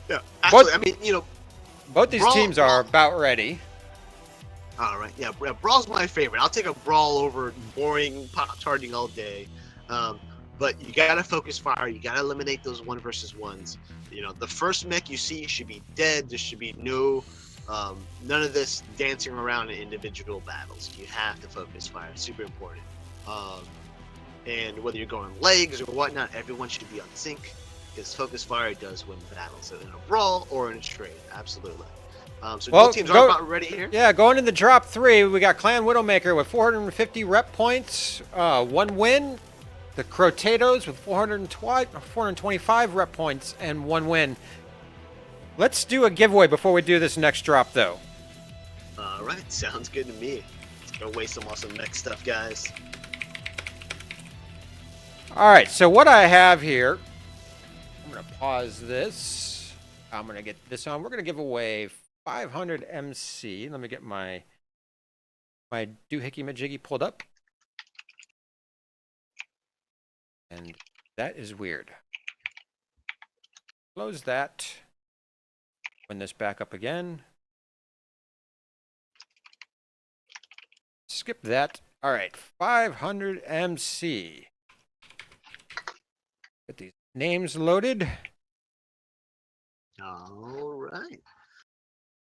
Yeah, absolutely. Both these teams are about ready. All right, yeah, Brawl's my favorite. I'll take a Brawl over boring pop-tarting all day. But you gotta focus fire. You gotta eliminate those 1 versus 1s. The first mech you see should be dead. There should be none of this dancing around in individual battles. You have to focus fire. It's super important. And whether you're going legs or whatnot, everyone should be on sync, because focus fire does win battles in a brawl or in a trade. Absolutely. So both teams are about ready here. Yeah, going into drop 3, we got Clan Widowmaker with 450 rep points, 1 win. The Crowtatoes with 425 rep points and 1 win. Let's do a giveaway before we do this next drop, though. All right, sounds good to me. Let's go waste some awesome mech stuff, guys. All right, so what I have here, I'm going to pause this. I'm going to get this on. We're going to give away 500 MC. Let me get my doohickey majiggy pulled up. And that is weird. Close that. Open this back up again. Skip that. All right, 500 MC. Get these names loaded. All right.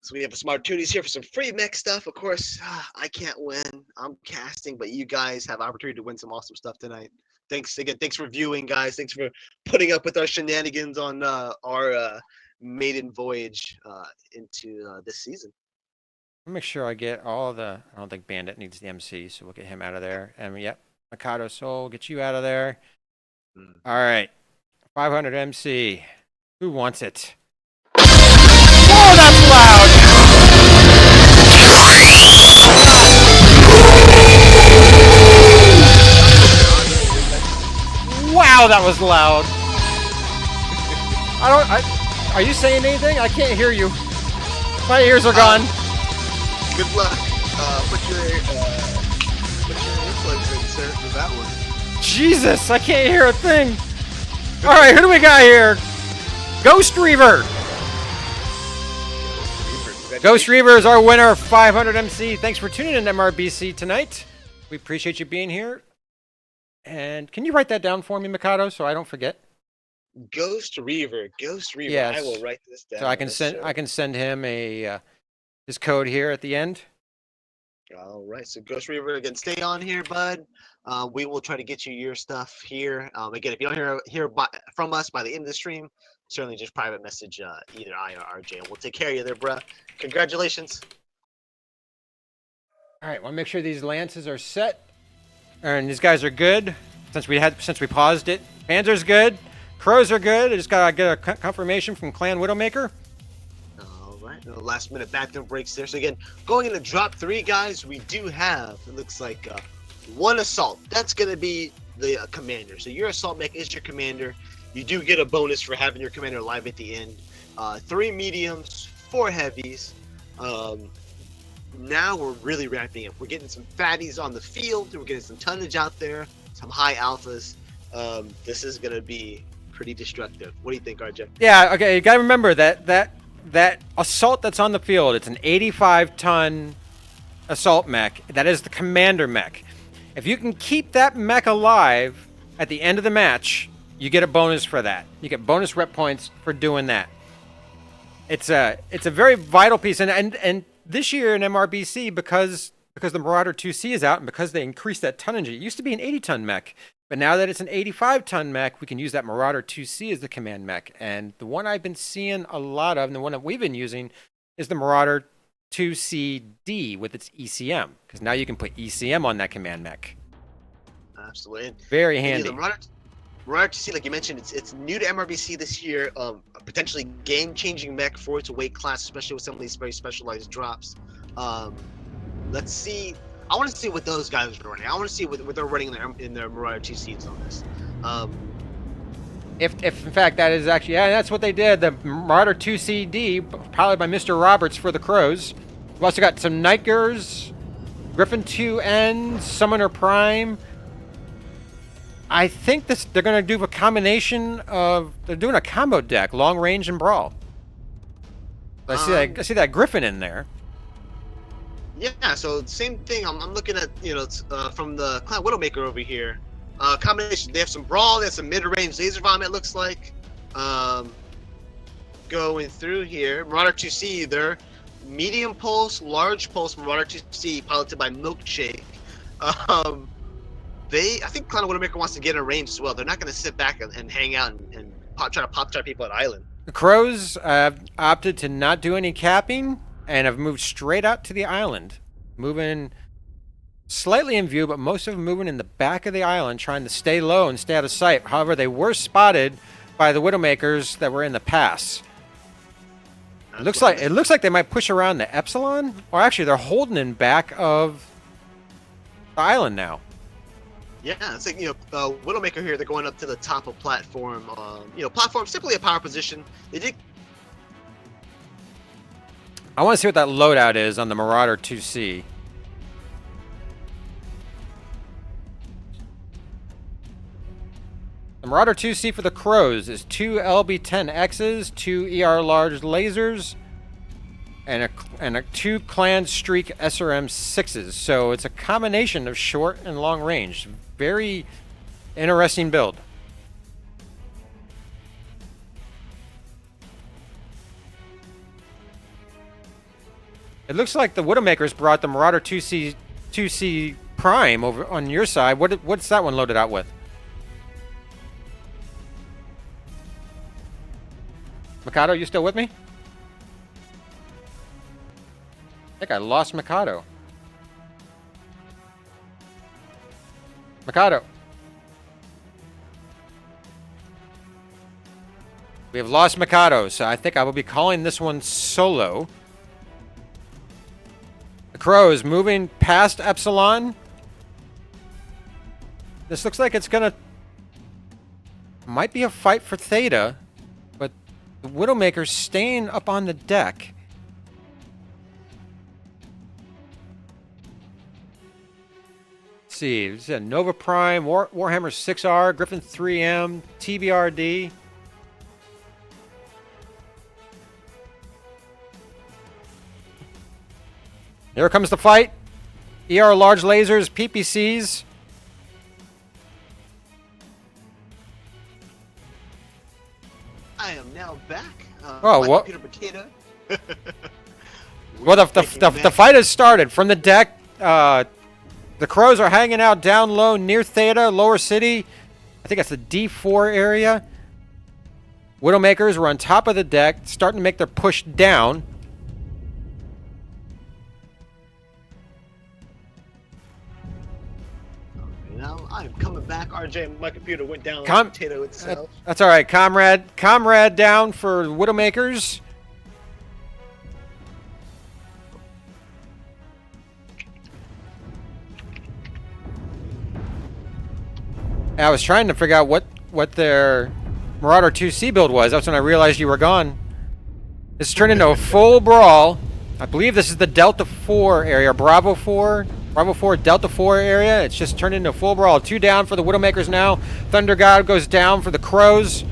So we have some opportunities here for some free mech stuff. Of course, I can't win. I'm casting, but you guys have opportunity to win some awesome stuff tonight. Thanks again. Thanks for viewing, guys. Thanks for putting up with our shenanigans on our maiden voyage into this season. I'll make sure I get all the. I don't think Bandit needs the MC, so we'll get him out of there. And yep, Mikado Soul, get you out of there. All right, 500 MC. Who wants it? Whoa, that's loud! Wow, that was loud. Are you saying anything? I can't hear you. My ears are gone. Good luck. Put your earplugs in, sir, for that one. Jesus, I can't hear a thing. All right, who do we got here? Ghost Reaver. Ghost Reaver is our winner of 500 MC. Thanks for tuning in to MRBC tonight. We appreciate you being here. And can you write that down for me, Mikado, so I don't forget? Ghost Reaver. Yes. I will write this down. So I can send him his code here at the end. All right. So Ghost Reaver, again, stay on here, bud. We will try to get you your stuff here. Again, if you don't hear from us by the end of the stream, certainly just private message either I or RJ, and we'll take care of you there, bruh. Congratulations. All right. Want to make sure these lances are set, and these guys are good. Since we paused it, Panzer's good. Crows are good. I just gotta get a confirmation from Clan Widowmaker. All right, no last minute backdoor breaks there. So again, going into drop 3, guys, we do have, it looks like 1 assault. That's gonna be the commander. So your assault mech is your commander. You do get a bonus for having your commander alive at the end. 3 mediums, 4 heavies. Now we're really ramping up. We're getting some fatties on the field. We're getting some tonnage out there, some high alphas. This is gonna be pretty destructive. What do you think, RJ? Yeah, okay, you gotta remember that assault that's on the field, it's an 85-ton assault mech. That is the commander mech. If you can keep that mech alive at the end of the match, you get a bonus for that. You get bonus rep points for doing that. It's a very vital piece, and this year in MRBC, because the Marauder 2C is out and because they increased that tonnage, it used to be an 80-ton mech, but now that it's an 85-ton mech, we can use that Marauder 2C as the command mech. And the one I've been seeing a lot of, and the one that we've been using, is the Marauder 2CD with its ECM, because now you can put ECM on that command mech. Absolutely. Very And, handy. the Marauder 2C, like you mentioned, it's new to MRBC this year. A potentially game-changing mech for its weight class, especially with some of these very specialized drops. Let's see. I want to see what those guys are running. I want to see what they're running in their Marauder 2Cs on this. If in fact that is actually, yeah, that's what they did. The Marauder 2CD, powered by Mr. Roberts for the Crows. We've also got some Nightgurs, Griffin 2N, Summoner Prime. I think they're going to do a combination of, they're doing a combo deck, long range and brawl. I see that Griffin in there. Yeah, so same thing. I'm looking at, from the Clan Widowmaker over here. Combination. They have some brawl. They have some mid-range laser bomb. It looks like. Going through here, Marauder 2C. They're medium pulse, large pulse Marauder 2C, piloted by Milkshake. I think Clan Widowmaker wants to get in range as well. They're not going to sit back and hang out and try to pop-try people at Island. The Crows have opted to not do any capping and have moved straight out to the island, moving slightly in view, but most of them moving in the back of the island, trying to stay low and stay out of sight. However, they were spotted by the Widowmakers that were in the pass. It looks like they might push around the Epsilon, or actually they're holding in back of the island now. Yeah, it's like, Widowmaker here, they're going up to the top of platform. Platform, simply a power position. They did. I want to see what that loadout is on the Marauder 2C. The Marauder 2C for the Crows is 2 LB-10Xs, 2 ER large lasers, and a 2 Clan Streak SRM-6s. So it's a combination of short and long range. Very interesting build. It looks like the Widowmakers brought the Marauder 2C Prime over on your side. What's that one loaded out with? Mikado, you still with me? I think I lost Mikado. Mikado. We have lost Mikado, so I think I will be calling this one solo. The Crows moving past Epsilon. This looks like it's gonna... might be a fight for Theta, but the Widowmaker's staying up on the deck. Let's see, this is Nova Prime, Warhammer 6R, Griffin 3M, TBRD. Here comes the fight. ER large lasers, PPCs. I am now back. Oh, what? Computer potato. Well, the fight has started from the deck. The Crows are hanging out down low near Theta, Lower City. I think that's the D4 area. Widowmakers were on top of the deck, starting to make their push down. Now I'm coming back. RJ, my computer went down like a potato itself. That's all right, comrade. Comrade down for Widowmakers. I was trying to figure out what their Marauder 2C build was. That's when I realized you were gone. This turned into a full brawl. I believe this is the Delta 4 area, Bravo 4, Delta 4 area. It's just turned into a full brawl. 2 down for the Widowmakers now. Thunder God goes down for the Crows.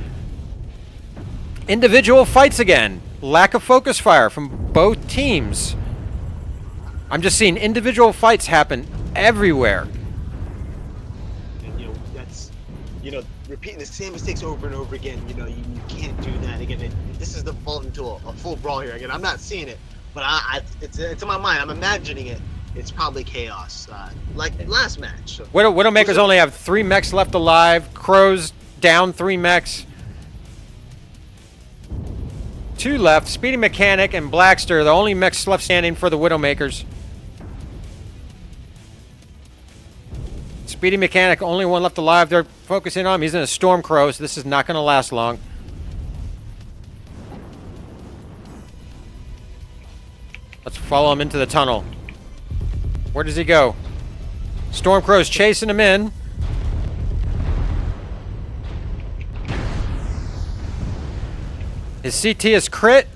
Individual fights again. Lack of focus fire from both teams. I'm just seeing individual fights happen everywhere. And that's repeating the same mistakes over and over again. You can't do that again. This is evolved into a full brawl here again. I'm not seeing it, but it's in my mind. I'm imagining it. It's probably chaos, like last match. So, Widowmakers only have 3 mechs left alive. Crows down 3 mechs. 2 left. Speedy Mechanic and Blackster, the only mechs left standing for the Widowmakers. Speedy Mechanic, only one left alive. They're focusing on him. He's in a Storm Crow, so this is not going to last long. Let's follow him into the tunnel. Where does he go? Stormcrow's chasing him in. His CT is crit.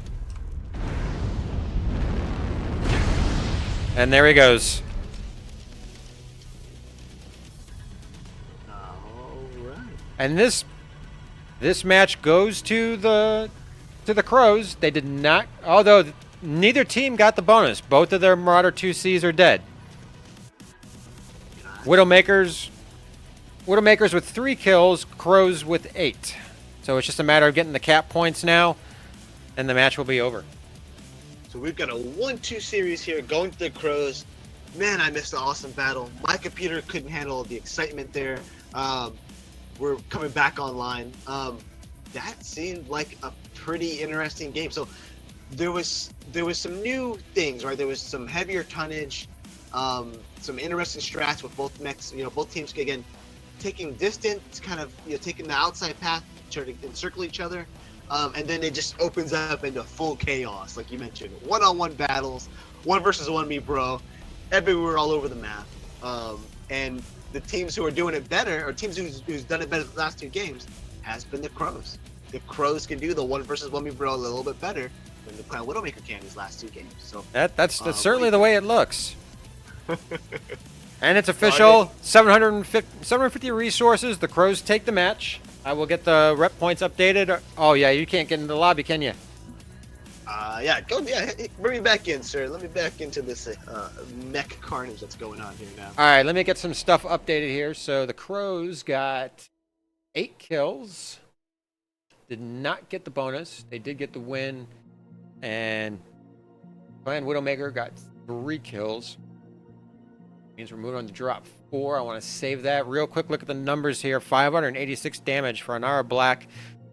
And there he goes. Alright. And this match goes to the Crows. They did not, although neither team got the bonus. Both of their Marauder 2Cs are dead. Widowmakers with 3 kills, Crows with 8. So it's just a matter of getting the cap points now, and the match will be over. So we've got a 1-2 series here going to the Crows. Man, I missed the awesome battle. My computer couldn't handle the excitement there. We're coming back online. That seemed like a pretty interesting game. So there was some new things, right? There was some heavier tonnage, some interesting strats with both mechs. Both teams again taking distance, kind of taking the outside path, trying to encircle each other, and then it just opens up into full chaos, like you mentioned. One-on-one battles, 1 versus 1 me bro, everywhere all over the map. And the teams who are doing it better, or teams who's done it better the last 2 games, has been the Crows. The Crows can do the 1 versus 1 me bro a little bit better than the Clan Widowmaker can these last 2 games. So that's certainly the way it looks. And it's official. 750 resources. The Crows take the match. I will get the rep points updated. Oh yeah, you can't get into the lobby, can you? Bring me back in, sir. Let me back into this mech carnage that's going on here now. All right, let me get some stuff updated here. So the Crows got 8 kills. Did not get the bonus. They did get the win. And Clan Widowmaker got 3 kills. Means we're moving on to drop 4. I want to save that. Real quick look at the numbers here. 586 damage for Anara Black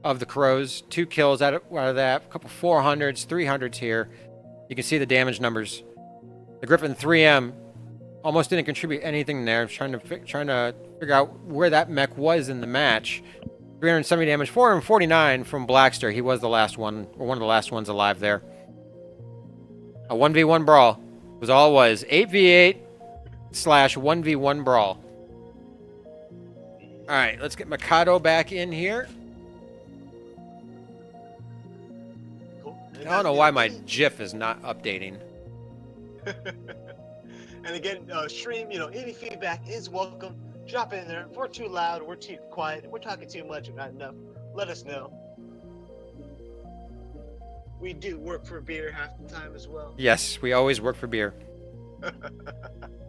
of the Crows. 2 kills out of that. A couple 400s, 300s here. You can see the damage numbers. The Griffin 3M almost didn't contribute anything there. Trying to figure out where that mech was in the match. 370 damage, 449 from Blackster. He was the last one, or one of the last ones alive there. A 1v1 brawl was all it was. 8v8 / 1v1 brawl. Alright, let's get Mikado back in here. Cool. I don't know why my GIF is not updating. And again, stream, any feedback is welcome. Drop it in there. If we're too loud, we're too quiet, we're talking too much or not enough, let us know. We do work for beer half the time as well. Yes, we always work for beer.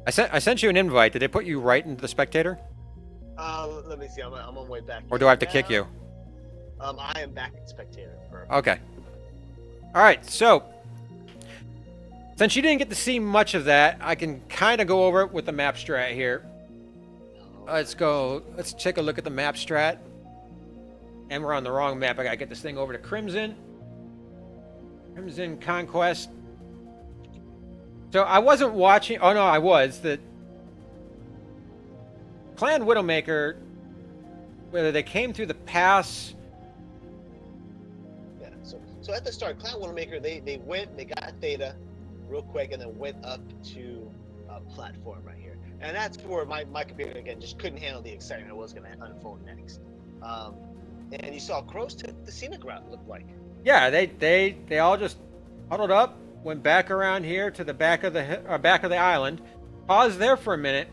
I sent you an invite. Did they put you right into the spectator? Let me see. I'm on my way back. Or do I have to kick you? I am back in spectator. Okay. All right. So, since you didn't get to see much of that, I can kind of go over it with the map strat here. Let's go. Let's take a look at the map strat. And we're on the wrong map. I gotta get this thing over to Crimson. Crimson Conquest. So I wasn't watching. Oh no, I was. The Clan Widowmaker, whether they came through the pass. Yeah. So at the start, Clan Widowmaker, they got Theta real quick, and then went up to a platform right here. And that's where my computer again just couldn't handle the excitement of what's going to unfold next. And you saw Crows took the scenic route. Looked like. Yeah, they all just huddled up, went back around here to the back of the island, paused there for a minute,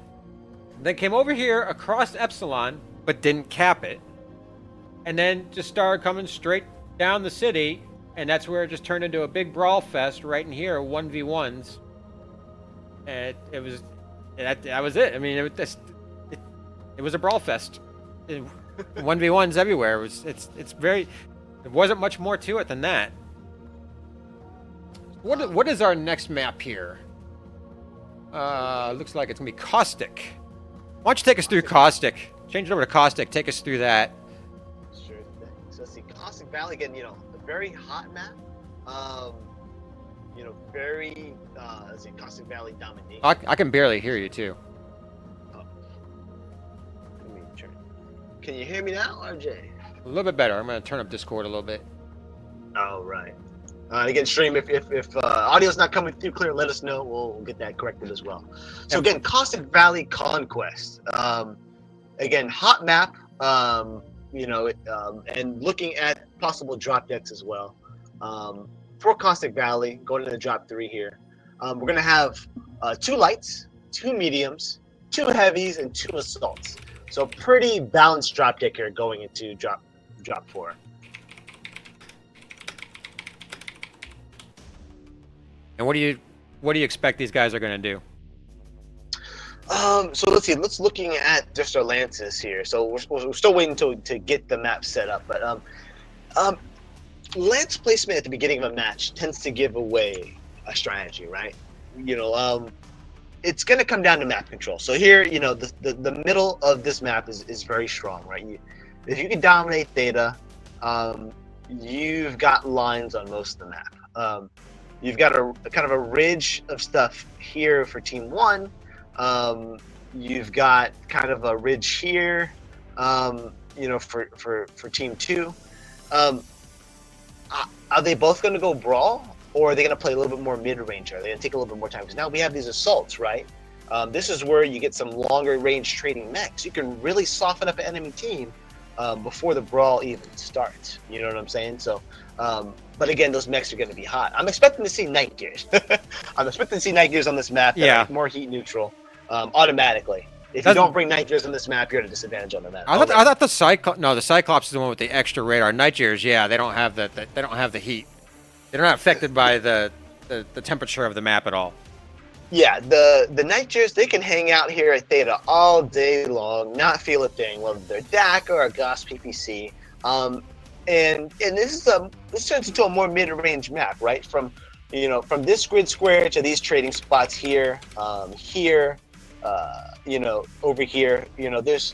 then came over here across Epsilon, but didn't cap it, and then just started coming straight down the city, and that's where it just turned into a big brawl fest right in here, 1v1s. And it was that was it. I mean, it was a brawl fest. 1v1s everywhere. It's very. There wasn't much more to it than that. What is our next map here? Looks like it's gonna be Caustic. Why don't you take us through Caustic? Change it over to Caustic. Take us through that. Sure thing. So let's see, Caustic Valley again. You know, a very hot map. You know, very let's see, Caustic Valley domination. I can barely hear you too. Oh. Let me turn. Can you hear me now, RJ? A little bit better. I'm gonna turn up Discord a little bit. Oh, right. Again, stream, if audio's not coming through clear, let us know. We'll get that corrected as well. So again, Caustic Valley Conquest. Again, hot map. You know, and looking at possible drop decks as well. For Caustic Valley, going into drop 3 here, we're gonna have 2 lights, 2 mediums, 2 heavies, and 2 assaults. So pretty balanced drop deck here going into drop 4. And what do you expect these guys are going to do? So let's see. Let's looking at just our lances here. So we're still waiting to get the map set up. But lance placement at the beginning of a match tends to give away a strategy, right? You know, it's going to come down to map control. So here, you know, the middle of this map is very strong, right? If you can dominate Theta, you've got lines on most of the map. You've got a kind of a ridge of stuff here for Team 1. You've got kind of a ridge here, you know, for Team 2. Are they both going to go brawl, or are they going to play a little bit more mid-range? Are they going to take a little bit more time? Because now we have these assaults, right? This is where you get some longer range trading mechs. You can really soften up an enemy team before the brawl even starts. You know what I'm saying? So, but again, those mechs are going to be hot. I'm expecting to see night gears. I'm expecting to see night gears on this map that are more heat neutral automatically. If you don't bring night gears on this map, you're at a disadvantage on the map. I thought the Cyclops is the one with the extra radar. Night gears, yeah, they don't have they don't have the heat. They're not affected by the temperature of the map at all. Yeah, the night gears, they can hang out here at Theta all day long, not feel a thing, whether they're DAC or a GOS PPC. And this turns into a more mid-range map, right? From this grid square to these trading spots here, you know, over here, you know, it's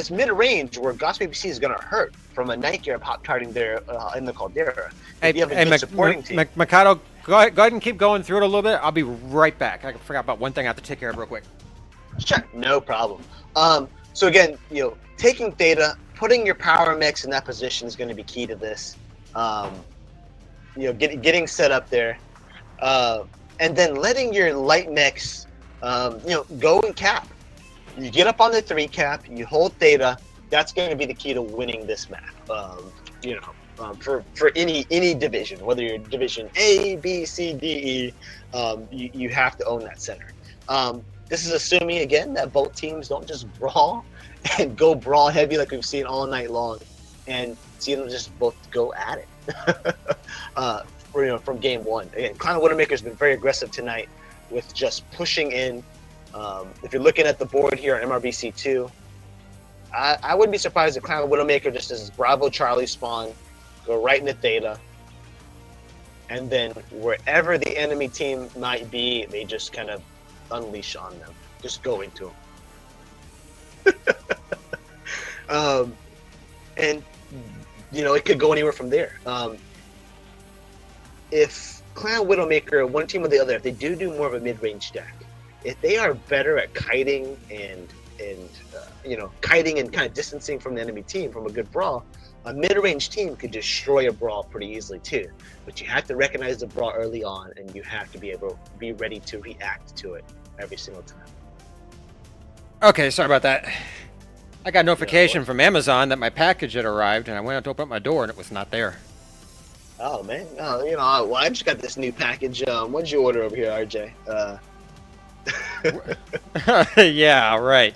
mid-range where GOS PPC is gonna hurt from a night gear pop tarting there in the Caldera. If you have a good supporting team. Mikado, go ahead and keep going through it a little bit. I'll be right back. I forgot about one thing I have to take care of real quick. Sure, no problem. So again, you know, taking Theta, putting your power mix in that position is going to be key to this. You know, getting set up there, and then letting your light mix, you know, go and cap. You get up on the 3 cap, you hold Theta. That's going to be the key to winning this map. You know, for any division, whether you're Division A, B, C, D, E, you have to own that center. This is assuming again that both teams don't just brawl and go brawl heavy like we've seen all night long, and see them just both go at it. You know, from game 1. Again, Clan Widowmaker's been very aggressive tonight with just pushing in. If you're looking at the board here on MRBC 2, I wouldn't be surprised if Clan Widowmaker just does Bravo Charlie spawn, go right into Theta, and then wherever the enemy team might be, they just kind of unleash on them. Just go into them. And you know, it could go anywhere from there. If Clan Widowmaker, one team or the other, if they do more of a mid-range deck, if they are better at kiting and you know, kiting and kind of distancing from the enemy team from a good brawl, a mid-range team could destroy a brawl pretty easily too. But you have to recognize the brawl early on, and you have to be able to be ready to react to it every single time. Okay, sorry about that. I got a notification from Amazon that my package had arrived, and I went out to open up my door, and it was not there. Oh man, you know, well, I just got this new package. What did you order over here, RJ? Yeah, right.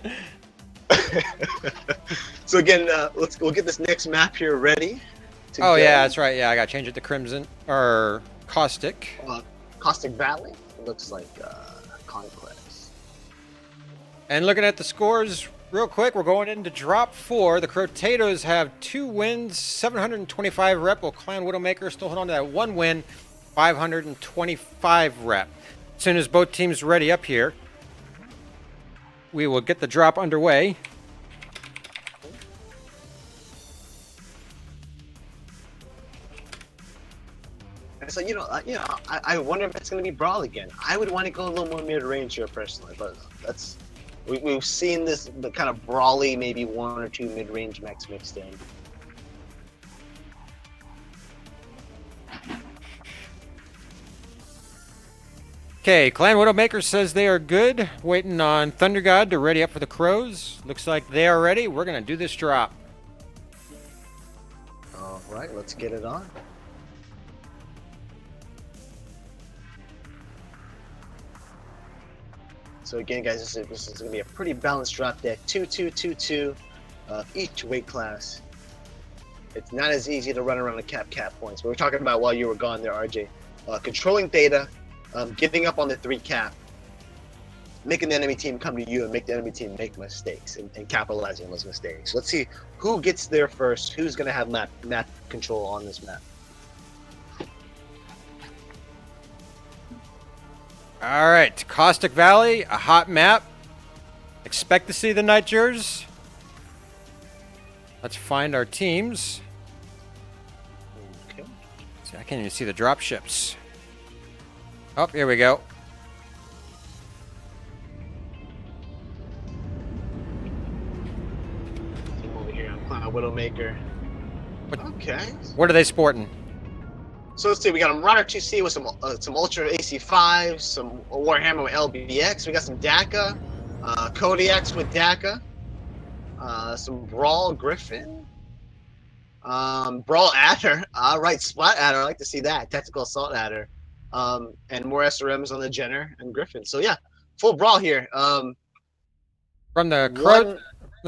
So again, we'll get this next map here ready. to Oh go. yeah, that's right. Yeah, I got to change it to Crimson or Caustic. Caustic Valley. It looks like Conquest. And looking at the scores real quick, we're going into drop 4. The Crowtatoes have 2 wins, 725 rep, while Clan Widowmaker still holding on to that 1 win, 525 rep. As soon as both teams ready up here, we will get the drop underway. So I wonder if it's going to be Brawl again. I would want to go a little more mid-range here personally, but that's we've seen this the kind of brawly, maybe 1 or 2 mid-range mechs mixed in. Okay, Clan Widowmaker says they are good. Waiting on Thunder God to ready up for the Crows. Looks like they are ready. We're going to do this drop. All right, let's get it on. So again, guys, this is going to be a pretty balanced drop deck. 2-2-2-2 each weight class. It's not as easy to run around the cap points. We were talking about while you were gone there, RJ. Controlling theta, getting up on the 3 cap, making the enemy team come to you and make the enemy team make mistakes and capitalizing on those mistakes. Let's see who gets there first. Who's going to have map control on this map? All right, Caustic Valley, a hot map. Expect to see the Nightjars. Let's find our teams. Okay. See, I can't even see the drop ships. Oh, here we go. Team over here, Clan Widowmaker. Okay. What are they sporting? So let's see, we got a Marauder 2C with some Ultra AC5, some Warhammer with LBX, we got some DACA, Kodiaks with DACA, some Brawl Griffin, Brawl Adder, alright, Splat Adder, I like to see that, Tactical Assault Adder, and more SRMs on the Jenner and Griffin. So yeah, full Brawl here. From the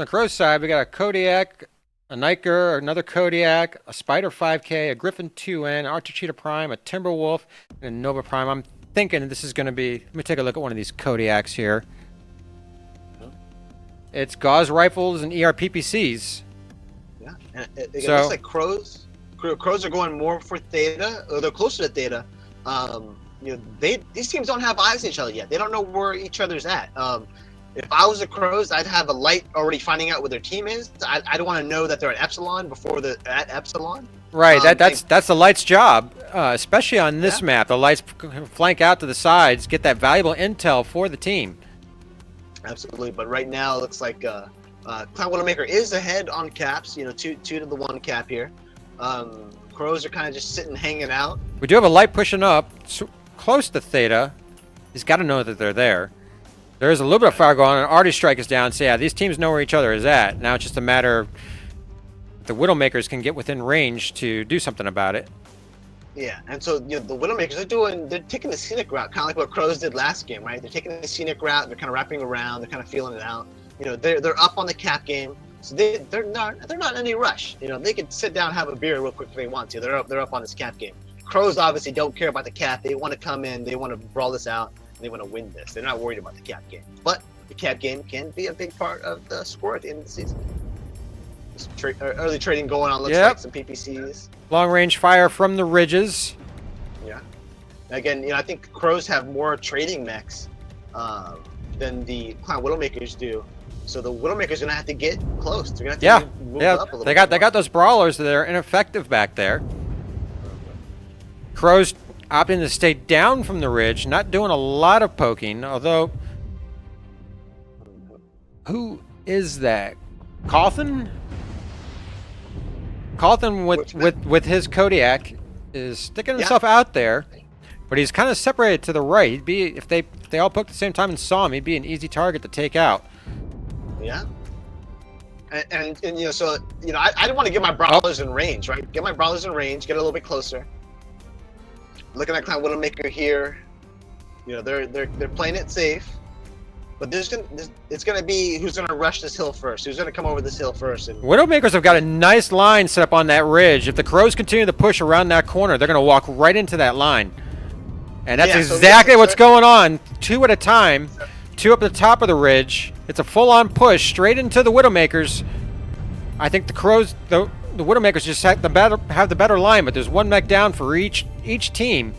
Crow side, we got a Kodiak, a Niker, another Kodiak, a Spider 5K, a Griffin 2N, Archer Cheetah Prime, a Timberwolf, and a Nova Prime. I'm thinking this is going to be... Let me take a look at one of these Kodiaks here. It's Gauze Rifles and ERPPCs. Yeah, and it looks like Crows are going more for Theta, or they're closer to Theta. These teams don't have eyes on each other yet. They don't know where each other's at. If I was the Crows, I'd have a light already finding out where their team is. I'd want to know that they're at Epsilon before they're at Epsilon. Right, that's the Light's job, especially on this map. The Lights flank out to the sides, get that valuable intel for the team. Absolutely, but right now it looks like Clan Widowmaker is ahead on caps. 2 to the 1 cap here. Crows are kind of just sitting, hanging out. We do have a Light pushing up close to Theta. He's got to know that they're there. There is a little bit of fire going on, and Artie Strike is down. So yeah, these teams know where each other is at. Now it's just a matter of the Widowmakers can get within range to do something about it. Yeah, and so the Widowmakers they're taking the scenic route, kind of like what Crows did last game, right? They're taking the scenic route. They're kind of wrapping around. They're kind of feeling it out. They're up on the cap game, so they're not in any rush. They could sit down and have a beer real quick if they want to. They're up on this cap game. Crows obviously don't care about the cap. They want to come in. They want to brawl this out. They want to win this. They're not worried about the cap game, but the cap game can be a big part of the score at the end of the season. Early trading going on. Looks like some PPCs. Long range fire from the ridges. Yeah. Again, I think Crows have more trading mechs than the Clan Widowmakers do. So the Widowmakers gonna have to get close. They're gonna have to move up a little bit. They got those brawlers that are ineffective back there. Crows opting to stay down from the ridge, not doing a lot of poking, although... Who is that? Cawthon? Cawthon with his Kodiak is sticking himself out there, but he's kind of separated to the right. He'd be, if they all poked at the same time and saw him, he'd be an easy target to take out. Yeah. And so I don't want to get my brawlers in range, right? Get my brawlers in range, get a little bit closer. Looking at Clan Widowmaker here, they're playing it safe, But it's gonna be who's gonna rush this hill first. Who's gonna come over this hill first? And Widowmakers have got a nice line set up on that ridge. If the Crows continue to push around that corner, they're going to walk right into that line. And that's exactly what's going on. 2 at a time. 2 up the top of the ridge. It's a full-on push straight into the Widowmakers. I think the Crows, the Widowmakers just have the better line, but there's 1 mech down for each team.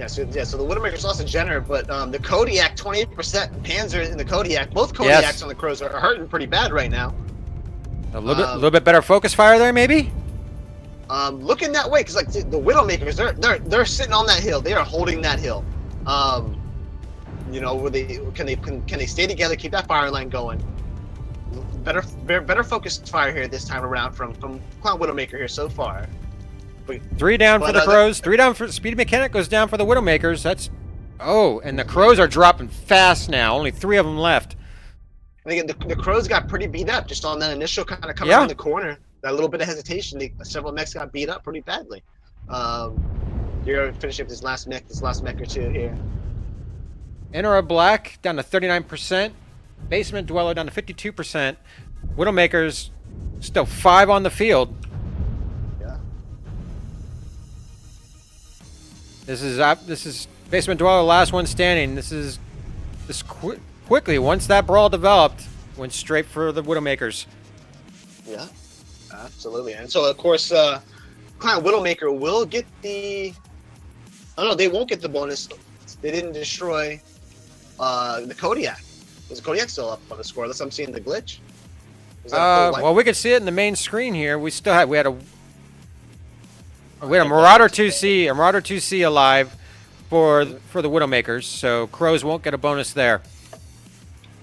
So the Widowmakers lost a Jenner, but the Kodiak 28% Panzer in the Kodiak. Both Kodiaks on the Crows are hurting pretty bad right now. A little bit better focus fire there, maybe. Looking that way, because like the Widowmakers, they're sitting on that hill. They are holding that hill. You know, where can they stay together, keep that fire line going? Better focused fire here this time around from Clown Widowmaker here so far. 3 down for the Crows. 3 down for Speedy Mechanic, goes down for the Widowmakers. And the Crows are dropping fast now. Only 3 of them left. And again, the Crows got pretty beat up just on that initial kind of coming around the corner. That little bit of hesitation, several mechs got beat up pretty badly. You're finishing up this last mech or two here. Inner Black down to 39%. Basement Dweller down to 52%. Widowmakers still 5 on the field. This is Basement Dweller, last one standing. Quickly, once that brawl developed, went straight for the Widowmakers. Yeah, absolutely. And so, of course, Clown Widowmaker will get the... Oh, no, they won't get the bonus. They didn't destroy the Kodiak. Is the Kodiak still up on the score? Unless I'm seeing the glitch. Well, we can see it in the main screen here. We had a Marauder 2C alive for the Widowmakers, so Crows won't get a bonus there.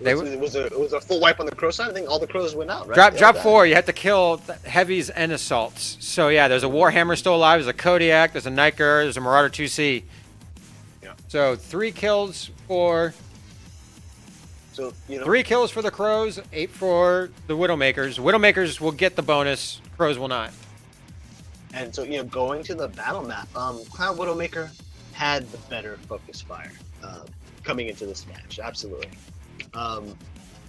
It was a full wipe on the Crow side. I think all the Crows went out, right? Drop 4. You had to kill heavies and assaults. So yeah, there's a Warhammer still alive. There's a Kodiak. There's a Niker. There's a Marauder 2C. Yeah. So 3 kills for. So 3 kills for the Crows, 8 for the Widowmakers. Widowmakers will get the bonus. Crows will not. And so, going to the battle map, Clown Widowmaker had the better focus fire coming into this match, absolutely.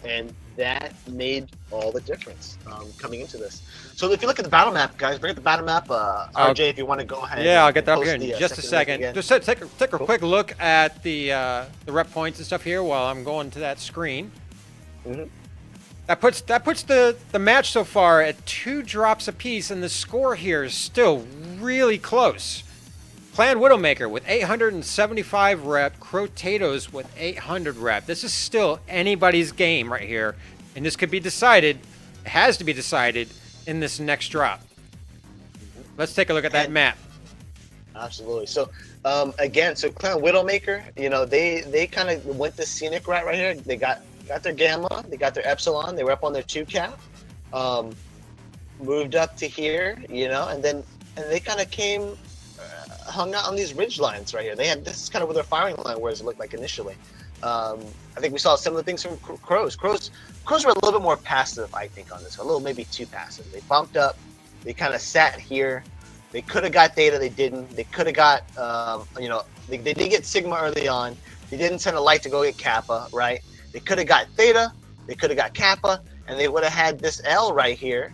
And that made all the difference coming into this. So if you look at the battle map, guys, bring up the battle map. RJ, if you want to go ahead. Yeah, I'll get that up here in just a second. Just take a quick look at the rep points and stuff here while I'm going to that screen. Mm-hmm. That puts the match so far at 2 drops apiece, and the score here is still really close. Clan Widowmaker with 875 rep, Crowtatoes with 800 rep. This is still anybody's game right here, and this could be decided, has to be decided, in this next drop. Let's take a look at that map. Absolutely. So again, Clan Widowmaker, they kind of went the scenic route right here. They got their Gamma, they got their Epsilon, they were up on their 2 cap, moved up to here, and they kind of came, hung out on these ridge lines right here. This is kind of where their firing line was, it looked like initially. I think we saw some of the things from Crows. Crows were a little bit more passive, I think, on this one, a little maybe too passive. They bumped up, they kind of sat here. They could have got Theta, they didn't. They could have got, they did get Sigma early on. They didn't send a light to go get Kappa, right? They could have got Theta, they could have got Kappa, and they would have had this L right here,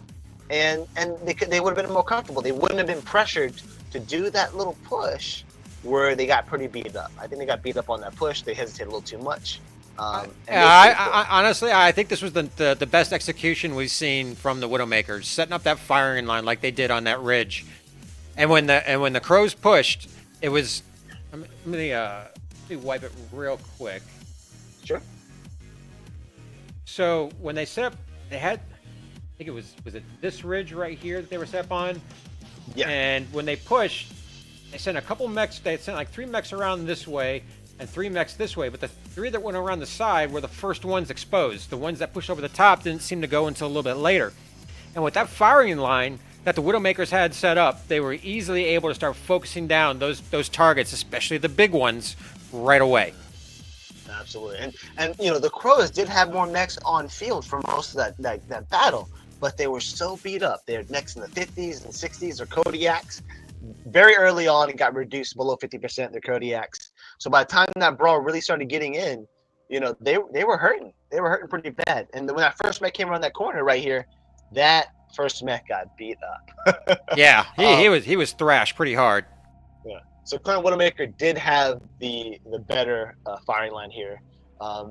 and they would have been more comfortable. They wouldn't have been pressured to do that little push where they got pretty beat up. I think they got beat up on that push. They hesitated a little too much. I honestly, I think this was the best execution we've seen from the Widowmakers, setting up that firing line like they did on that ridge. And when the Crows pushed, it was. Let me wipe it real quick. Sure. So when they set up, they had, I think it was it this ridge right here that they were set up on? Yeah. And when they pushed, they sent a couple mechs. They sent like 3 mechs around this way and 3 mechs this way. But the 3 that went around the side were the first ones exposed. The ones that pushed over the top didn't seem to go until a little bit later. And with that firing line that the Widowmakers had set up, they were easily able to start focusing down those targets, especially the big ones, right away. Absolutely, and the Crows did have more mechs on field for most of that battle, but they were so beat up. They had mechs in the 50s and 60s or Kodiaks. Very early on, it got reduced below 50%. Their Kodiaks. So by the time that brawl really started getting in, you know, they were hurting. They were hurting pretty bad. And when that first mech came around that corner right here, that first mech got beat up. Yeah, he was thrashed pretty hard. Yeah. So Clan Widowmaker did have the better firing line here.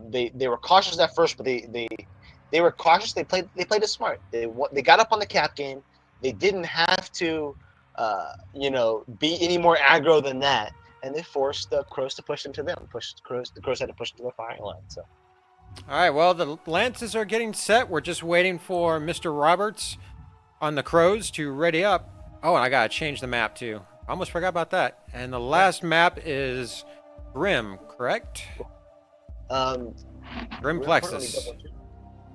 They were cautious at first, but they were cautious. They played it smart. They got up on the cap game. They didn't have to, you know, be any more aggro than that, and they forced the Crows to push into them. The Crows had to push to the firing line. So. All right, well, the Lances are getting set. We're just waiting for Mr. Roberts on the Crows to ready up. Oh, and I got to change the map, too. I almost forgot about that. And the last map is Grim, correct? Grim Plexus.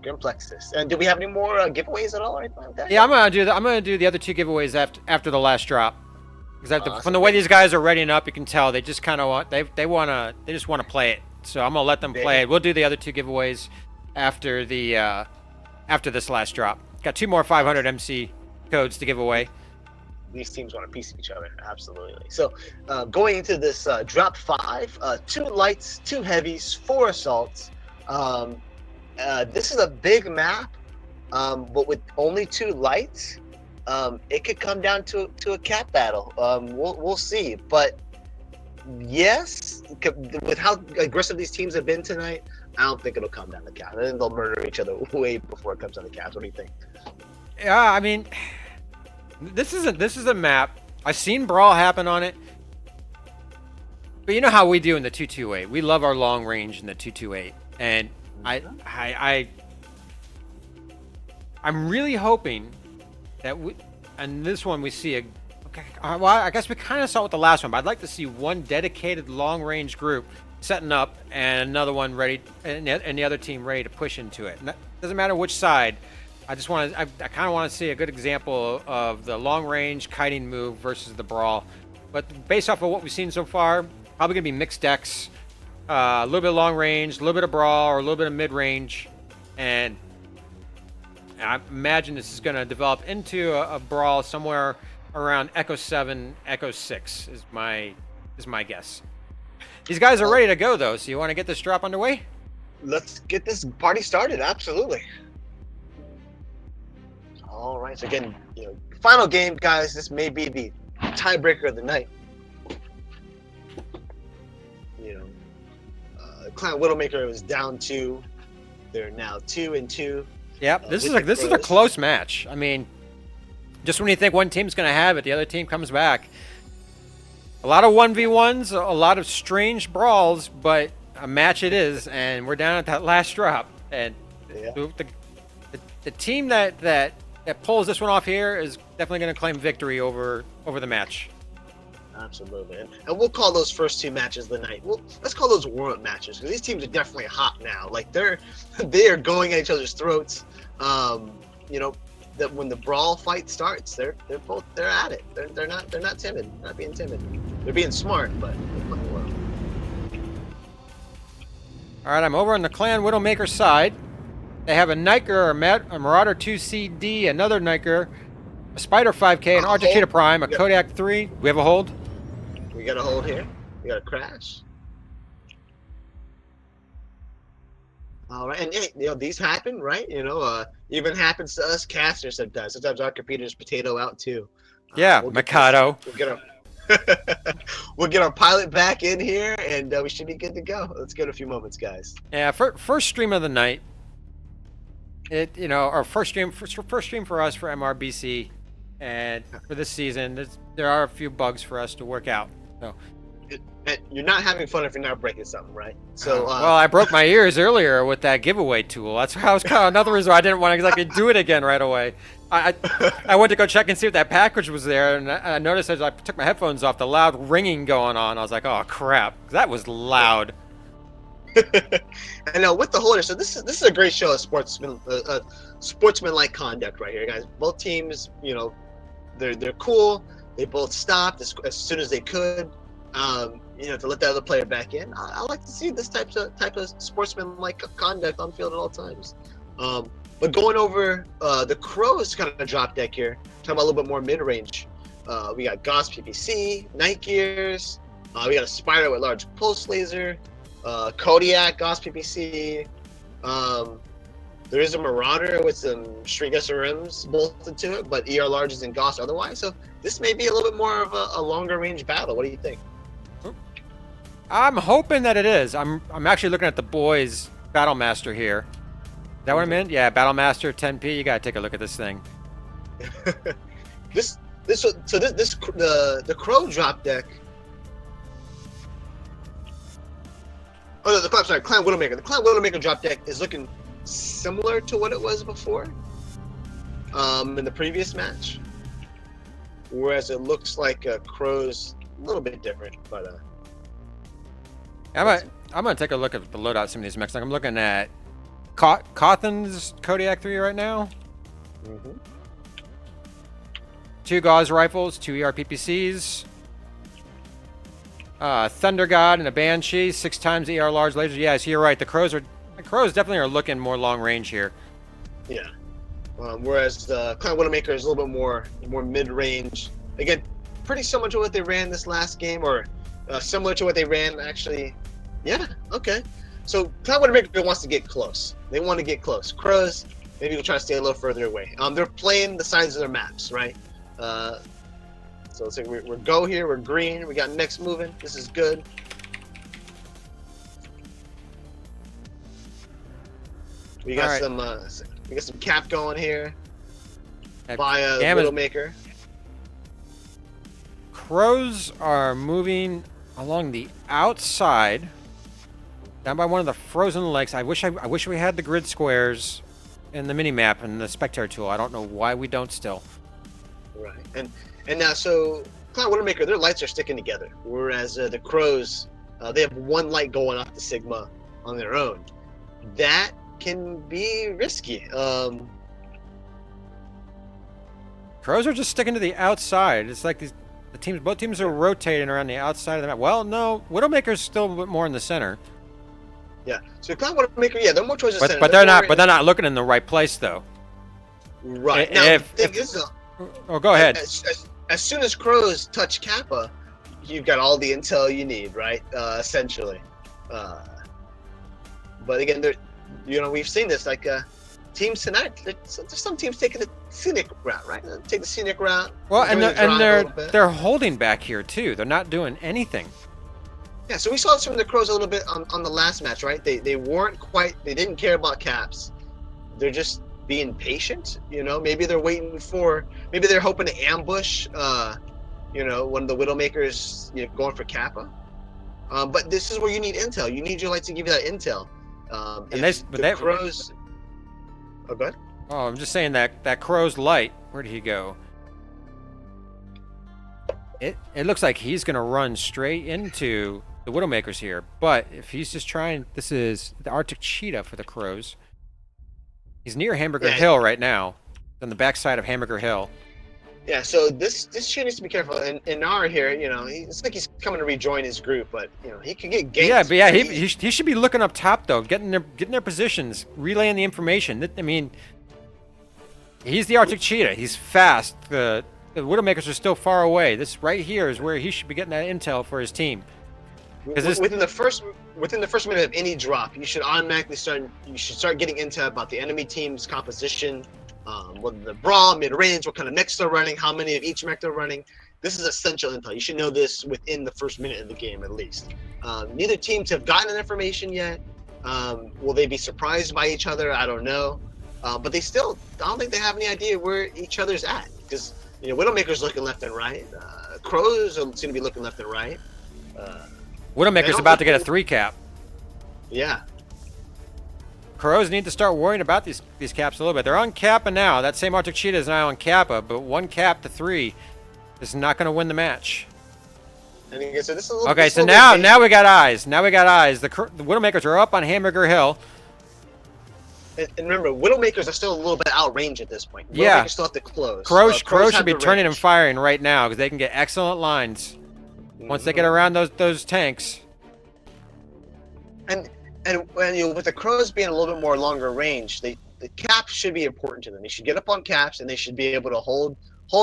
Grim Plexus. And do we have any more giveaways at all or anything like that? Yeah, I'm gonna do the other 2 giveaways after the last drop. Because from the way these guys are readying up, you can tell they just kind of want they just want to play it. So I'm gonna let them play it. We'll do the other 2 giveaways after the after this last drop. Got 2 more 500 MC codes to give away. These teams want a piece of each other, absolutely. So going into this drop 5, 2 lights, 2 heavies, 4 assaults. This is a big map, but with only 2 lights, it could come down to a cap battle. We'll see, but yes, with how aggressive these teams have been tonight, I don't think it'll come down to cap. I think they'll murder each other way before it comes down to cap. What do you think? Yeah, I mean, this is a map. I've seen brawl happen on it, but you know how we do in the 228. We love our long range in the 228, and I'm really hoping that and this one we see well, I guess we kind of saw it with the last one, but I'd like to see one dedicated long range group setting up and another one ready, and the other team ready to push into it. And that doesn't matter which side. I kind of want to see a good example of the long range kiting move versus the brawl. But based off of what we've seen so far, probably gonna be mixed decks. A little bit of long range, a little bit of brawl, or a little bit of mid range, and I imagine this is going to develop into a brawl somewhere around Echo 7, Echo 6 is my guess. These guys are ready to go though, so you want to get this drop underway? Let's get this party started. Absolutely. All right. So again, you know, final game, guys. This may be the tiebreaker of the night. You know. Clan Widowmaker was down 2. They're now 2-2. Yep, this is a close match. I mean, just when you think one team's going to have it, the other team comes back. A lot of 1v1s, a lot of strange brawls, but a match it is, and we're down at that last drop. And the team that pulls this one off here is definitely going to claim victory over the match. Absolutely, and we'll call those first 2 matches of the night. Let's call those warm-up matches because these teams are definitely hot now. Like they are going at each other's throats. You know, that when the brawl fight starts, they're at it. They're not timid. Not being timid. They're being smart, but they're playing well. All right, I'm over on the Clan Widowmaker side. They have a Niker, a Marauder 2CD, another Niker, a Spider 5K, an Argentina Prime, a Kodak 3. We have a hold. We got a hold here. We got a crash. All right, and you know these happen, right? You know, even happens to us casters sometimes. Sometimes our computers potato out too. Yeah, Mikado. We'll get our pilot back in here, and we should be good to go. Let's give it a few moments, guys. Yeah, first stream of the night. Our first stream for us for MRBC, and for this season, there are a few bugs for us to work out. So you're not having fun if you're not breaking something, right? So well, I broke my ears earlier with that giveaway tool. That's why I was kind of another reason why I didn't want to exactly do it again right away. I went to go check and see if that package was there, and I noticed as I took my headphones off, the loud ringing going on. I was like, oh crap, that was loud. And with the holder, so this is a great show of sportsmanlike conduct right here, guys. Both teams, you know, they're cool. They both stopped as soon as they could, you know, to let the other player back in. I like to see this type of sportsmanlike conduct on the field at all times. But going over the Crows kind of drop deck here, talking about a little bit more mid-range. We got Gauss PPC, Night Gears. We got a Spider with large pulse laser. Kodiak, Gauss PPC. There is a Marauder with some Shriek SRMs bolted to it, but ER large is in Gauss otherwise. So this may be a little bit more of a longer range battle. What do you think? I'm hoping that it is. I'm actually looking at the boys Battlemaster here. Is that what I meant? Yeah, Battlemaster 10P. You gotta take a look at this thing. The Crow drop deck. Oh no, Clan Widowmaker. The Clan Widowmaker drop deck is looking similar to what it was before. In the previous match. Whereas it looks like Crow's a little bit different, but I'm gonna take a look at the loadout of some of these mechs. Like I'm looking at Cawthon's Kodiak 3 right now. 2 Gauss rifles, 2 ER PPCs, Thunder God and a Banshee, 6 times ER large lasers. Yeah, so you're right. The Crows definitely are looking more long range here. Yeah. Whereas the Clan Widowmaker is a little bit more mid range. Again, pretty similar to what they ran this last game, or similar to what they ran actually. Yeah. Okay. So Clan Widowmaker wants to get close. They want to get close. Crows maybe will try to stay a little further away. They're playing the sides of their maps, right? So let's say we're go here. We're green. We got next moving. This is good. We got some cap going here by Widowmaker. Crows are moving along the outside, down by one of the frozen lakes. I wish we had the grid squares in the mini map and the spectator tool. I don't know why we don't still. Right, and now so Clan Widowmaker, their lights are sticking together, whereas the Crows, they have one light going off the Sigma on their own. That can be risky. Crows are just sticking to the outside. It's like both teams are rotating around the outside of the map. Well, no, Widowmaker's still a bit more in the center. Yeah, so Clan Widowmaker, yeah, they're more towards the center. But they're not looking in the right place though. Right. Now, go ahead. As soon as Crows touch Kappa, you've got all the intel you need, right? Essentially. But again, we've seen this, like teams tonight. There's some teams taking the scenic route, right? Take the scenic route. Well, and they're holding back here too. They're not doing anything. Yeah, so we saw this from the Crows a little bit on the last match, right? They didn't care about caps. They're just being patient, maybe they're hoping to ambush one of the Widowmakers going for Kappa. But this is where you need intel. You need your lights to give you that intel. Crows. Oh, go ahead. Oh, I'm just saying that Crow's light, where did he go? It looks like he's gonna run straight into the Widowmakers here, but if he's just trying, this is the Arctic Cheetah for the Crows. He's near Hamburger Hill right now, on the backside of Hamburger Hill. Yeah, so this cheetah needs to be careful. And Nar here, it's like he's coming to rejoin his group, but he could get ganked. Yeah, but he should be looking up top though, getting their positions, relaying the information. I mean, he's the Arctic Cheetah. He's fast. The Widowmakers are still far away. This right here is where he should be getting that intel for his team. Within the first minute of any drop, you should automatically start getting intel about the enemy team's composition, whether the brawl, mid-range, what kind of mechs they're running, how many of each mech they're running. This is essential intel. You should know this within the first minute of the game at least. Neither teams have gotten that information yet. Will they be surprised by each other? I don't know. But I don't think they have any idea where each other's at, because Widowmaker's looking left and right. Crows seem to be looking left and right. Widowmaker's about to get a 3 cap. Yeah. Crows need to start worrying about these caps a little bit. They're on Kappa now. That same Arctic Cheetah is now on Kappa, but 1 cap to 3 is not going to win the match. And again, so this is now we got eyes. Now we got eyes. The Widowmakers are up on Hamburger Hill. And remember, Widowmakers are still a little bit outrange at this point. Yeah. Widowmakers still have to close. Crows should be turning and firing right now because they can get excellent lines once they get around those tanks. And with the Crows being a little bit more longer range, the caps should be important to them. They should get up on caps and they should be able to hold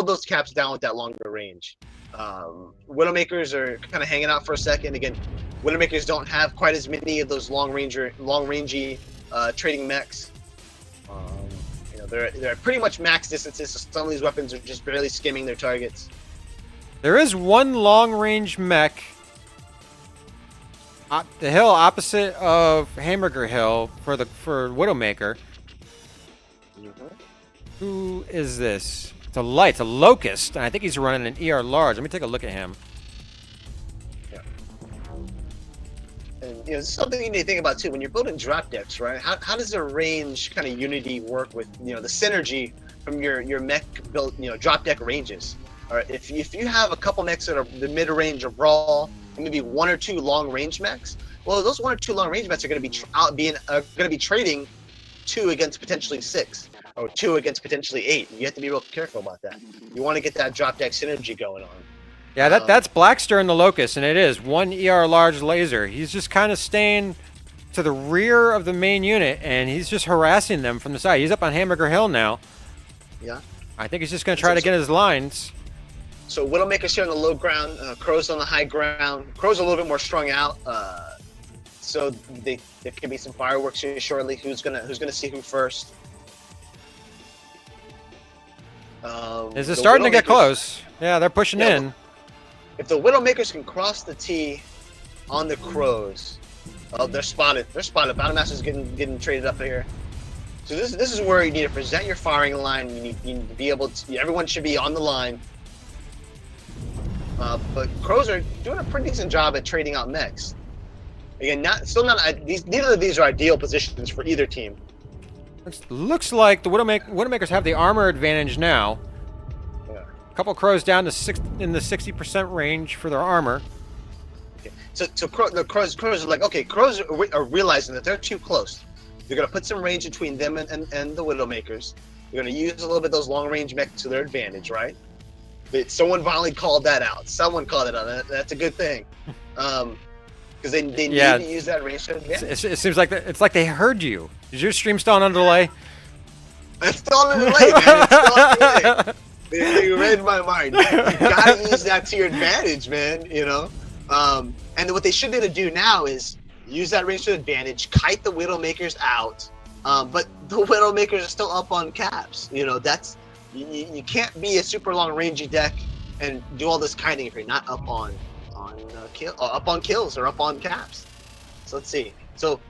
those caps down with that longer range. Widowmakers are kind of hanging out for a second. Again, Widowmakers don't have quite as many of those long-rangey trading mechs. You know, they're pretty much max distances, so some of these weapons are just barely skimming their targets. There is one long-range mech. The hill opposite of Hamburger Hill for Widowmaker. Who is this? It's a light. It's a Locust, and I think he's running an ER large. Let me take a look at him. Yeah. And you know, this is something you need to think about too when you're building drop decks, right? How does the range kind of unity work with the synergy from your mech built drop deck ranges? All right, if you have a couple mechs that are the mid range or brawl, and maybe one or two long range mechs, well, those one or two long range mechs are going to be trading 2 against potentially 6. Or 2 against potentially 8. You have to be real careful about that. You want to get that drop deck synergy going on. Yeah, that's Blackster and the Locust, and it is one ER large laser. He's just kind of staying to the rear of the main unit, and he's just harassing them from the side. He's up on Hamburger Hill now. Yeah. I think he's just going to try to get his lines. So Widowmaker's here on the low ground. Crow's on the high ground. Crow's a little bit more strung out. So there could be some fireworks here shortly. Who's gonna see who first? Is it starting to get close? Yeah, they're pushing in. If the Widowmakers can cross the T on the Crows, they're spotted. They're spotted. Battlemaster's getting traded up here. So this is where you need to present your firing line. You need to be able to. Everyone should be on the line. But Crows are doing a pretty decent job at trading out mechs. Again, neither of these are ideal positions for either team. Looks like the Widowmakers have the armor advantage now. Yeah. A couple Crows down to in the 60% range for their armor. Okay. So the Crows are like, okay, Crows are realizing that they're too close. They're going to put some range between them and the Widowmakers. They're going to use a little bit of those long-range mechs to their advantage, right? But someone finally called that out. Someone called it out. That's a good thing. Because they need to use that range to advantage. It seems like it's like they heard you. Is your stream still on delay? It's still on delay, man. It's still on delay. They read my mind. You gotta use that to your advantage, man. And what they should be able to do now is use that range to advantage, kite the Widowmakers out. But the Widowmakers are still up on caps. That's you can't be a super long rangey deck and do all this kiting if you're not up on kills or up on caps. So let's see. So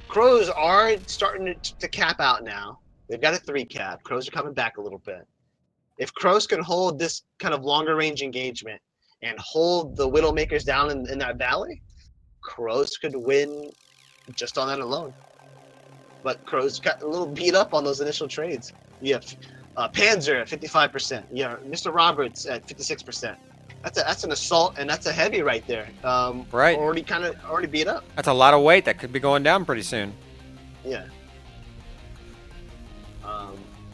Crows are starting to cap out now. They've got a 3 cap. Crows are coming back a little bit. If Crows can hold this kind of longer range engagement and hold the Widowmakers down in that valley, Crows could win just on that alone. But Crows got a little beat up on those initial trades. You have Panzer at 55%. You have Mr. Roberts at 56%. That's an assault, and that's a heavy right there. Right. Already beat up. That's a lot of weight that could be going down pretty soon. Yeah.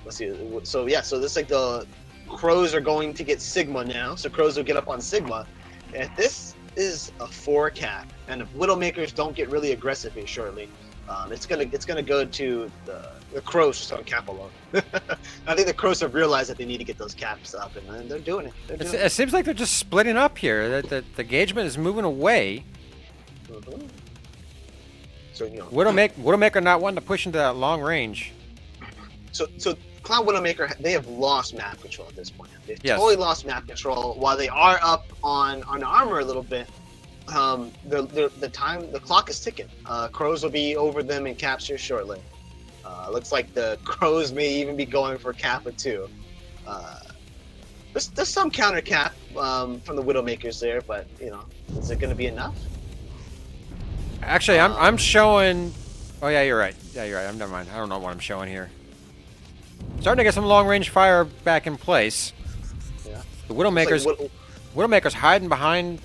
Let's see. So this is like the Crows are going to get Sigma now. So Crows will get up on Sigma. And this is a 4 cap. And if Widowmakers don't get really aggressive here shortly, it's gonna go to the Crows just on cap alone. I think the Crows have realized that they need to get those caps up, and they're doing it. It seems like they're just splitting up here. The engagement is moving away. Mm-hmm. So Widowmaker not wanting to push into that long range. So Cloud Widowmaker, they have lost map control at this point. They've totally lost map control. While they are up on armor a little bit, the clock is ticking. Crows will be over them in caps here shortly. Looks like the Crows may even be going for Kappa 2. There's some counter cap from the Widowmakers there, but is it going to be enough? Actually, I'm showing. Oh yeah, you're right. I'm never mind. I don't know what I'm showing here. Starting to get some long range fire back in place. Yeah. The Widowmaker's hiding behind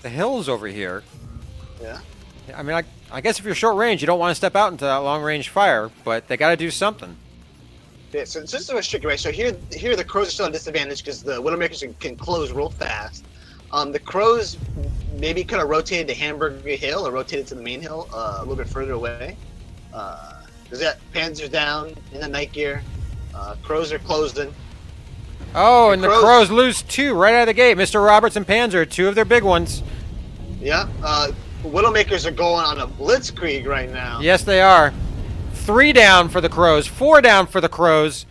the hills over here. Yeah. I mean, I guess if you're short range, you don't want to step out into that long range fire, but they got to do something. Yeah, so this is what's tricky, right? So here the Crows are still at disadvantage because the Widowmakers can close real fast. The Crows maybe kind of rotated to Hamburger Hill or rotated to the main hill a little bit further away. Because that Panzer's down in the night gear. Crows are closed in. Oh, and the Crows lose 2 right out of the gate. Mr. Roberts and Panzer, 2 of their big ones. Yeah. Widowmakers are going on a blitzkrieg right now. Yes, they are. 3 down for the Crows. 4 down for the Crows.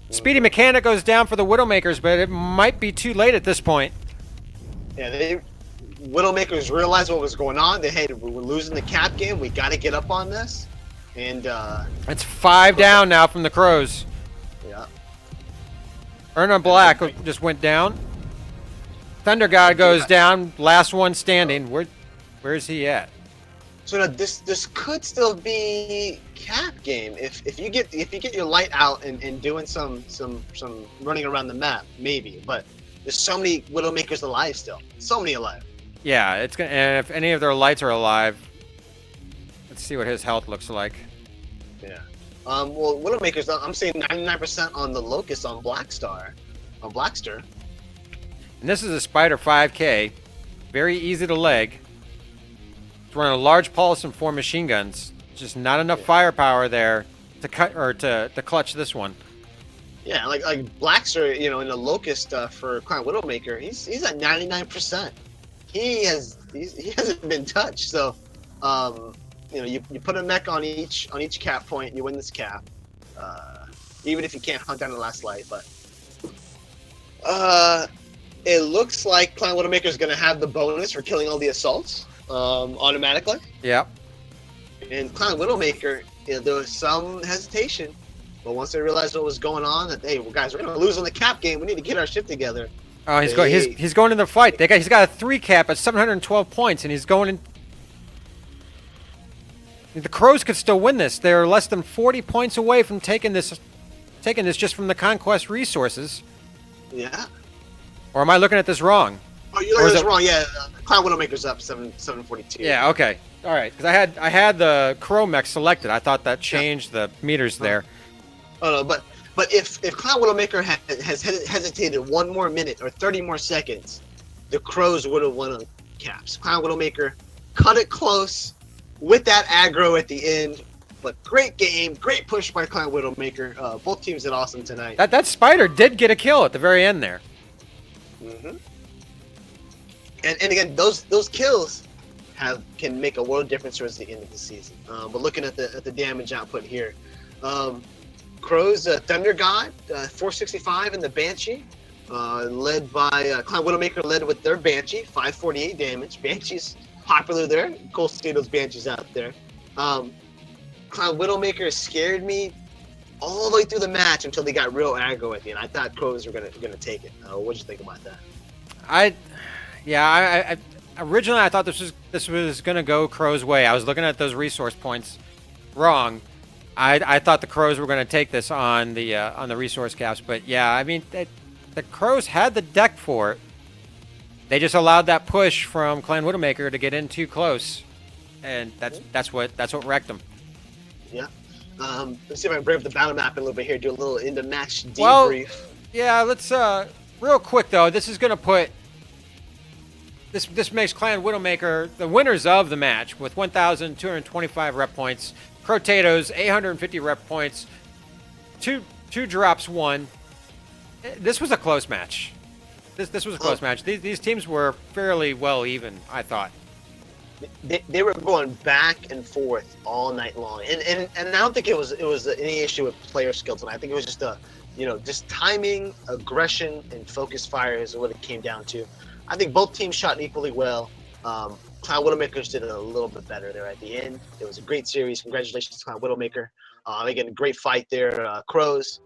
Speedy Mechanic goes down for the Widowmakers, but it might be too late at this point. Yeah, Widowmakers realized what was going on. They, hey, we're losing the cap game. We got to get up on this. And it's 5 down now from the Crows. yeah. Erna Black just went down. Thunder God goes down. Last one standing. Where's he at? So now this could still be cap game if you get your light out and doing some running around the map, maybe. But there's so many Widowmakers alive still. So many alive. Yeah, it's gonna. And if any of their lights are alive, let's see what his health looks like. Yeah. Well, Widowmakers, I'm saying 99% on the Locust on Blackstar, on Blackster. And this is a Spider 5K, very easy to leg. It's running a large pulse and 4 machine guns. Just not enough firepower there to cut or to clutch this one. Yeah, like Blackster, in the Locust for Crown Widowmaker, he's at 99%. He hasn't been touched. So, you put a mech on each cap point, you win this cap. Even if you can't hunt down the last light, but it looks like Clan Widowmaker is going to have the bonus for killing all the assaults automatically. Yep. And Clan Widowmaker, there was some hesitation, but once they realized what was going on, that hey, well, guys, we're going to lose on the cap game. We need to get our shit together. Oh, he's going in the fight. He's got a 3 cap at 712 points, and he's going in. The Crows could still win this. They're less than 40 points away from taking this just from the conquest resources. Yeah. Or am I looking at this wrong? Oh, you're looking at this wrong. Yeah, Clan Widowmaker's up 742. Yeah. Okay. All right. Because I had the Crow mech selected. I thought that changed the meters there. Oh no, but if Clan Widowmaker has hesitated 1 more minute or 30 more seconds, the Crows would have won on caps. Clan Widowmaker cut it close with that aggro at the end. But great game, great push by Clan Widowmaker. Both teams did awesome tonight. That Spider did get a kill at the very end there. Mm-hmm. And again, those kills can make a world difference towards the end of the season. But looking at the damage output here, Crows Thunder God 465 in the Banshee, led by Clan Widowmaker, led with their Banshee 548 damage. Banshee's popular there. Cool to see those Banshees out there. Clan Widowmaker scared me all the way through the match until they got real aggro at the end. I thought Crows were gonna take it. What did you think about that? I originally I thought this was gonna go Crows' way. I was looking at those resource points wrong. I thought the Crows were gonna take this on the resource caps, but yeah, I mean the Crows had the deck for it. They just allowed that push from Clan Widowmaker to get in too close, and that's what wrecked them. Yeah. Let's see if I can bring up the battle map a little bit here. Do a little into match debrief. Well, yeah. Let's real quick though. This is gonna put. This makes Clan Widowmaker the winners of the match with 1,225 rep points. Crowtatoes 850 rep points. Two drops, 1. This was a close match. This was a close match. These teams were fairly well even, I thought. They were going back and forth all night long, and I don't think it was any issue with player skill tonight. I think it was just just timing, aggression, and focus fire is what it came down to. I think both teams shot equally well. Clan Widowmakers did a little bit better there at the end. It was a great series. Congratulations to Clan Widowmaker. Again, great fight there. Crows,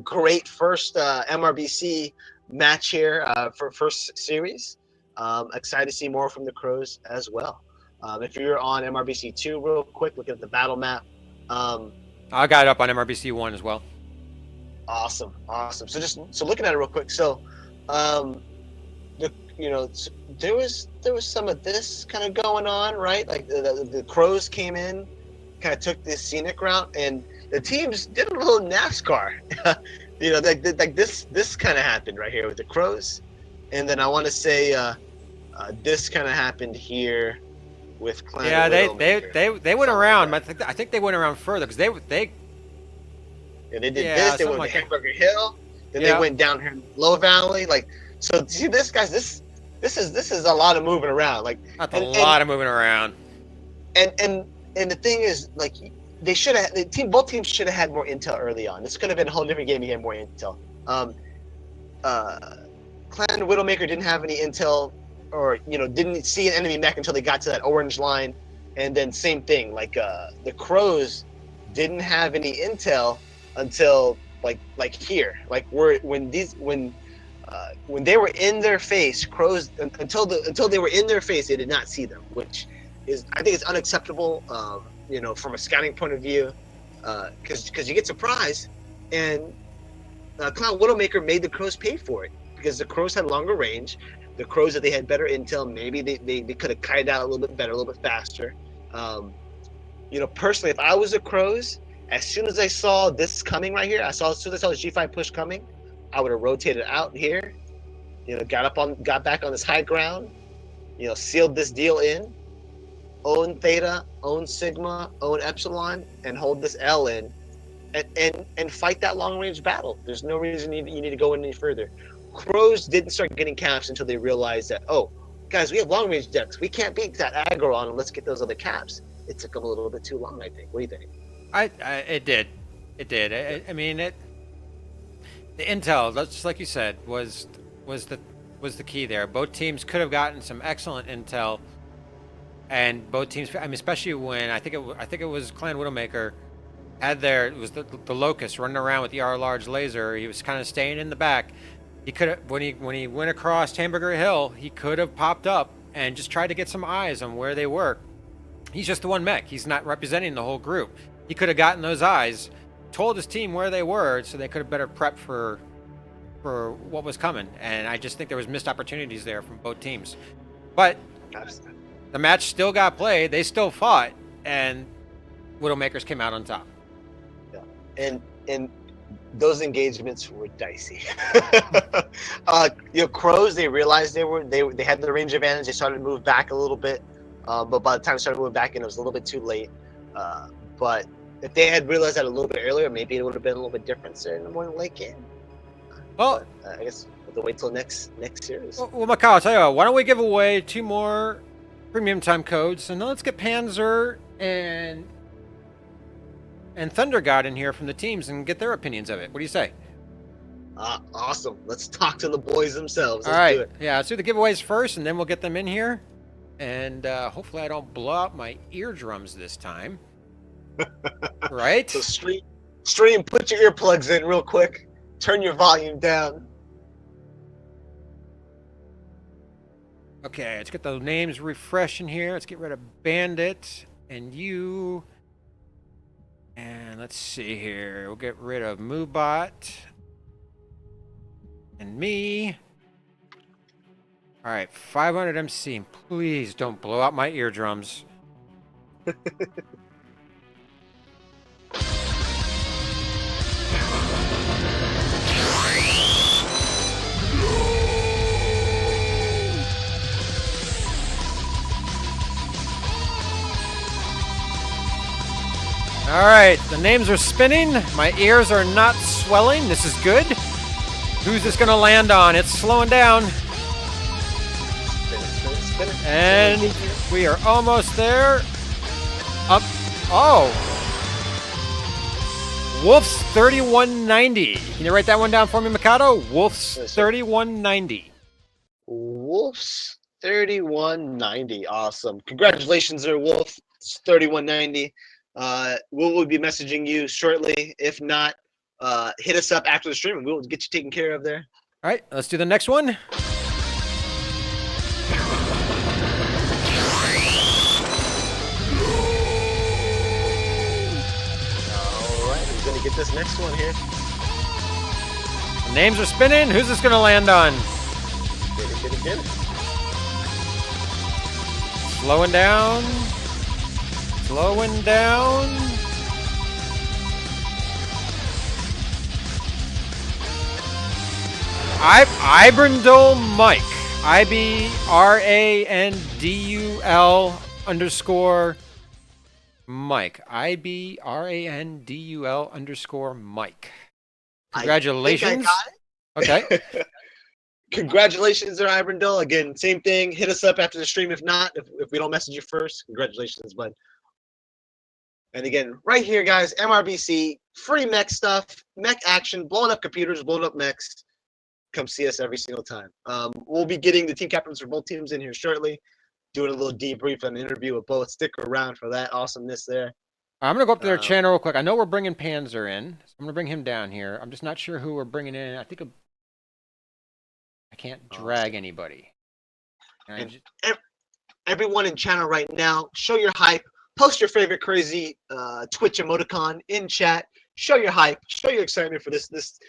great first MRBC match here for first series. Excited to see more from the Crows as well. If you're on MRBC 2 real quick, look at the battle map. I got it up on MRBC 1 as well. Awesome. So looking at it real quick. So, there was some of this kind of going on, right? Like the Crows came in, kind of took this scenic route, and the teams did a little NASCAR. Like this kind of happened right here with the Crows, and then I want to say this kind of happened here with Clan. Yeah, they went around. I think they went around further because they did this. They went to Hamburger Hill. Then they went down here in Low Valley. Like, so see this, guys. This is a lot of moving around. Like That's a lot of moving around. And the thing is, like, they should have both teams should have had more intel early on. This could have been a whole different game if you had more intel. Clan Widowmaker didn't have any intel, or didn't see an enemy mech until they got to that orange line, and then same thing. Like the Crows didn't have any intel until like here, like when they were in their face, Crows until they were in their face, they did not see them, which is, I think, it's unacceptable. From a scouting point of view, because you get surprised, and Cloud Widowmaker made the Crows pay for it because the Crows had longer range. The Crows, that they had better intel, maybe they could have kited out a little bit better, a little bit faster. Personally, if I was the Crows, as soon as I saw this coming right here, as soon as I saw the G5 push coming, I would have rotated out here, got back on this high ground, sealed this deal in, own Theta, own Sigma, own Epsilon, and hold this L in, and fight that long range battle. There's no reason you need to go any further. Crows didn't start getting caps until they realized that, oh, guys, we have long range decks. We can't beat that aggro on them. Let's get those other caps. It took them a little bit too long, I think. What do you think? It did. I mean, the intel, just like you said, was the key there. Both teams could have gotten some excellent intel, and both teams, I mean, especially when I think it was Clan Widowmaker had it was the Locust running around with the R large laser. He was kind of staying in the back. He could have, when he went across Hamburger Hill, he could have popped up and just tried to get some eyes on where they were. He's just the one mech. He's not representing the whole group. He could have gotten those eyes, told his team where they were, so they could have better prepped for what was coming. And I just think there was missed opportunities there from both teams. But the match still got played. They still fought, and Widowmakers came out on top. Yeah, and those engagements were dicey. Crows, they realized they had the range advantage. They started to move back a little bit, but by the time they started moving back in, it was a little bit too late. But if they had realized that a little bit earlier, maybe it would have been a little bit different in the morning late game. Well, I guess we'll have to wait till next series. Well, Macau, I'll tell you what, why don't we give away 2 more premium time codes, and then let's get Panzer and Thunder God in here from the teams and get their opinions of it. What do you say? Awesome. Let's talk to the boys themselves. All Let's right. do it. Yeah, let's do the giveaways first, and then we'll get them in here. And hopefully I don't blow out my eardrums this time. Right? So stream, put your earplugs in real quick. Turn your volume down. Okay, let's get the names refreshing here. Let's get rid of Bandit and you. And let's see here. We'll get rid of Moobot and me. All right, 500 MC. Please don't blow out my eardrums. All right, the names are spinning. My ears are not swelling. This is good. Who's this going to land on? It's slowing down. Spin it. And we are almost there. Up. Oh. Wolf's 3190. Can you write that one down for me, Mikado? Wolf's 3190. Wolf's 3190. Awesome. Congratulations there, Wolf. It's 3190. We'll be messaging you shortly. If not, hit us up after the stream and we'll get you taken care of there. All right, let's do the next one. All right, we're going to get this next one here. The names are spinning. Who's this going to land on? Get it. Slowing down. Slowing down. Ibrandul Mike. IBRANDUL underscore Mike. IBRANDUL underscore Mike. Congratulations. I think I got it. Okay. Congratulations there, Ibrandil. Again, same thing. Hit us up after the stream. If not, if we don't message you first, congratulations, bud. And again, right here, guys, MRBC, free mech stuff, mech action, blowing up computers, blowing up mechs. Come see us every single time. We'll be getting the team captains for both teams in here shortly, doing a little debrief and interview with both. Stick around for that awesomeness there. I'm going to go up to their channel real quick. I know we're bringing Panzer in. So I'm going to bring him down here. I'm just not sure who we're bringing in. I think I can't drag anybody. And everyone in channel right now, show your hype. Post your favorite crazy Twitch emoticon in chat. Show your hype. Show your excitement for this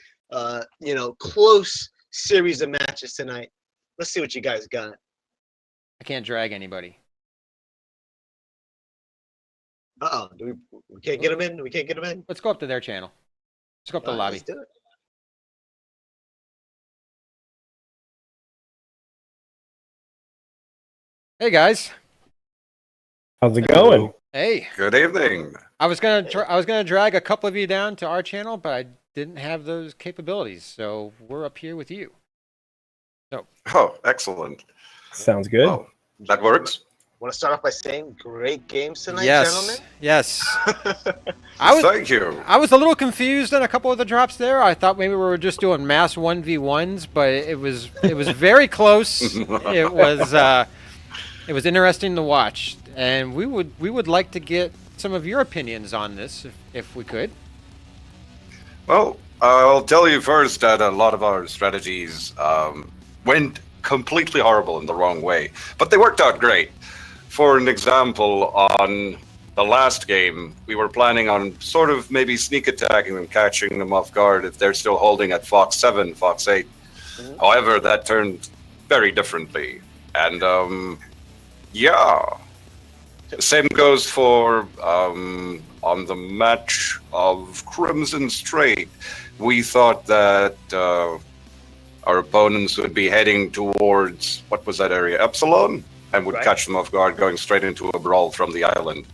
close series of matches tonight. Let's see what you guys got. I can't drag anybody. Uh-oh. We can't get them in? We can't get them in? Let's go up to their channel. Let's go up to the lobby. Let's do it. Hey, guys. How's it going? Hey. Good evening. I was gonna drag a couple of you down to our channel, but I didn't have those capabilities, so we're up here with you. So. Oh, excellent. Sounds good. Oh, that works. Want to start off by saying great games tonight, yes, gentlemen? Yes. Thank you. I was a little confused on a couple of the drops there. I thought maybe we were just doing mass 1v1s, but it was very close. It was interesting to watch, and we would like to get some of your opinions on this if we could. Well, I'll tell you first that a lot of our strategies went completely horrible in the wrong way, but they worked out great. For an example, on the last game, we were planning on sort of maybe sneak attacking them, catching them off guard if they're still holding at Fox 7, Fox 8. Mm-hmm. However, that turned very differently. And, yeah. The same goes for on the match of Crimson Strait. We thought that our opponents would be heading towards, what was that area, Epsilon? And would catch them off guard going straight into a brawl from the island.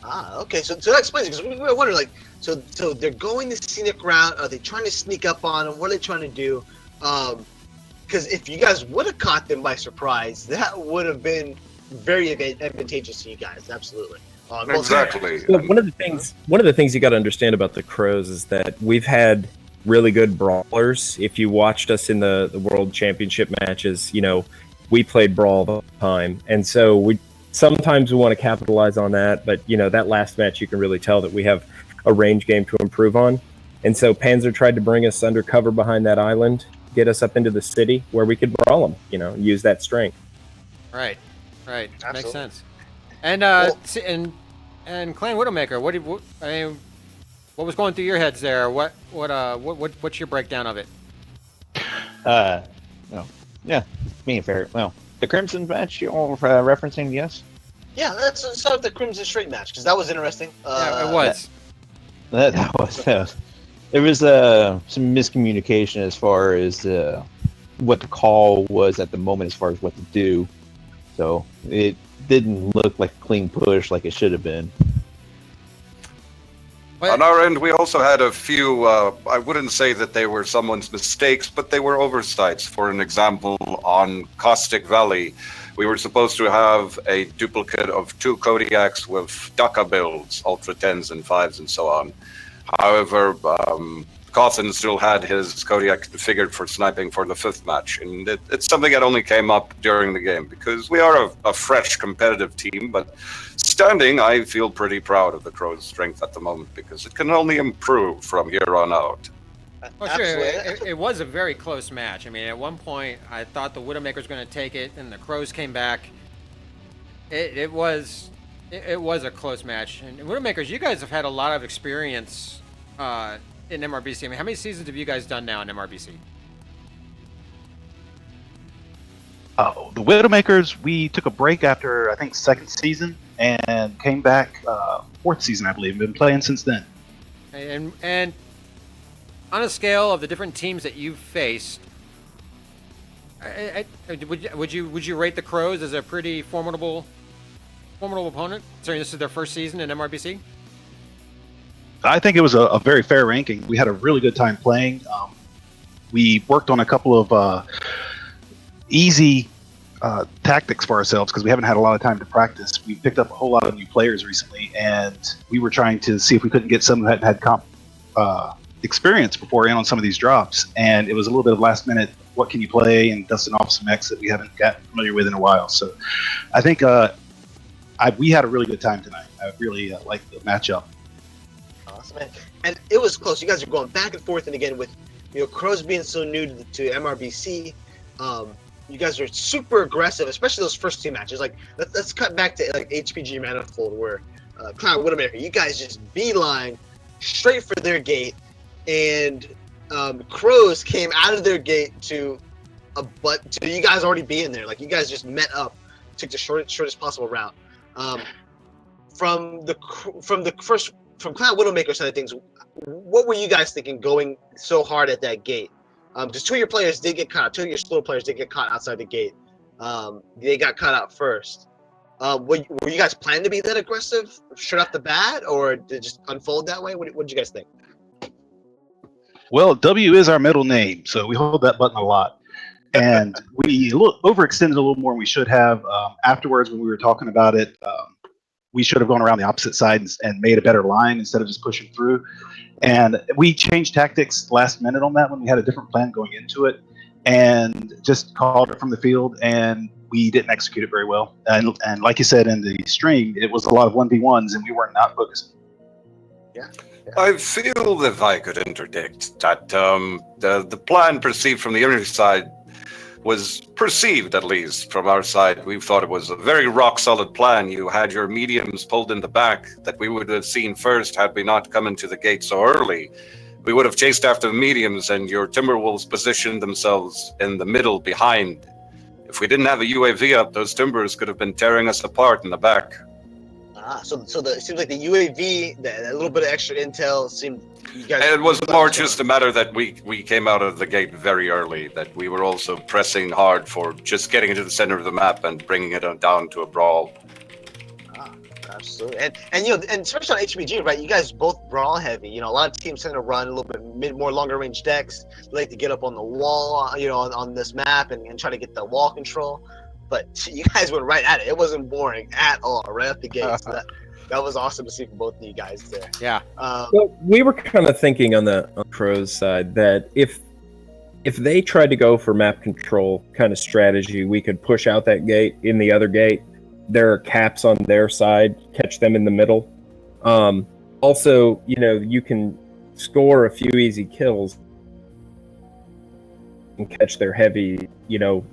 Ah, okay. So that explains it, because we were wondering, like, so they're going the scenic route. Are they trying to sneak up on them? What are they trying to do? Because if you guys would have caught them by surprise, that would have been very advantageous to you guys. Absolutely. Exactly. Well, one of the things you got to understand about the Crows is that we've had really good brawlers. If you watched us in the World Championship matches, we played brawl the time, and so sometimes we want to capitalize on that. But that last match, you can really tell that we have a range game to improve on. And so Panzer tried to bring us undercover behind that island, get us up into the city where we could brawl them. Use that strength. Right. Absolutely. Makes sense. And and Clan Widowmaker, what was going through your heads there? What's your breakdown of it? Yeah, being fair. Well, the Crimson match you're referencing, yes? Yeah, let's start with the Crimson Strait match, because that was interesting. Yeah, it was. That was. There was some miscommunication as far as what the call was at the moment as far as what to do. So it didn't look like a clean push like it should have been. On our end, we also had a few, I wouldn't say that they were someone's mistakes, but they were oversights. For an example, on Caustic Valley, we were supposed to have a duplicate of 2 Kodiaks with DACA builds, Ultra 10s and 5s and so on. However, Cawthon still had his Kodiak configured for sniping for the 5th match, and it's something that only came up during the game, because we are a fresh competitive team, but standing, I feel pretty proud of the Crows' strength at the moment, because it can only improve from here on out. Well, sure, it was a very close match. I mean, at one point, I thought the Widowmaker was going to take it, and the Crows came back. It was a close match. And Widowmakers, you guys have had a lot of experience in MRBC. I mean, how many seasons have you guys done now in MRBC? The Widowmakers, we took a break after, I think, 2nd season, and came back 4th season, I believe. Been playing since then. And on a scale of the different teams that you've faced, would you rate the Crows as a pretty formidable opponent? Considering this is their first season in MRBC. I think it was a very fair ranking. We had a really good time playing. we worked on a couple of easy tactics for ourselves because we haven't had a lot of time to practice. We picked up a whole lot of new players recently, and we were trying to see if we couldn't get some who hadn't had experience before in on some of these drops. And it was a little bit of last minute, what can you play, and dusting off some X that we haven't gotten familiar with in a while. So I think we had a really good time tonight. I really liked the matchup. Awesome, man. And it was close. You guys are going back and forth, and again with Crows being so new to MRBC. You guys are super aggressive, especially those first two matches. Like, let's cut back to like HPG Manifold, where Clown Widowmaker, you guys just beeline straight for their gate, and Crows came out of their gate to you guys already being there. Like, you guys just met up, took the shortest possible route. From Clown Widowmaker side of things, what were you guys thinking going so hard at that gate? Because two of your players did get caught. Two of your slow players did get caught outside the gate. They got caught out first. Were you guys planning to be that aggressive straight off the bat, or did it just unfold that way? What did you guys think? Well, W is our middle name, so we hold that button a lot. And we overextended a little more than we should have. Afterwards, when we were talking about it, we should have gone around the opposite side and made a better line instead of just pushing through. And we changed tactics last minute on that when we had a different plan going into it, and just called it from the field, and we didn't execute it very well. And like you said in the stream, it was a lot of 1v1s, and we were not focused. Yeah. I feel if I could interdict that the plan perceived from the enemy side was perceived, at least from our side. We thought it was a very rock-solid plan. You had your mediums pulled in the back that we would have seen first had we not come into the gate so early. We would have chased after the mediums, and your Timberwolves positioned themselves in the middle behind. If we didn't have a UAV up, those Timbers could have been tearing us apart in the back. So it seems like the UAV, that little bit of extra intel seemed. You guys, it was more just a matter that we came out of the gate very early, that we were also pressing hard for just getting into the center of the map and bringing it down to a brawl. Absolutely, and especially on HBG, right? You guys both brawl heavy. A lot of teams tend to run a little bit more longer range decks. They like to get up on the wall, on this map and try to get the wall control. But you guys went right at it. It wasn't boring at all, right at the gate. So that was awesome to see from both of you guys there. Yeah. Well, we were kind of thinking on the Crows side that if they tried to go for map control kind of strategy, we could push out that gate in the other gate. There are caps on their side, catch them in the middle. Also, you can score a few easy kills and catch their heavy,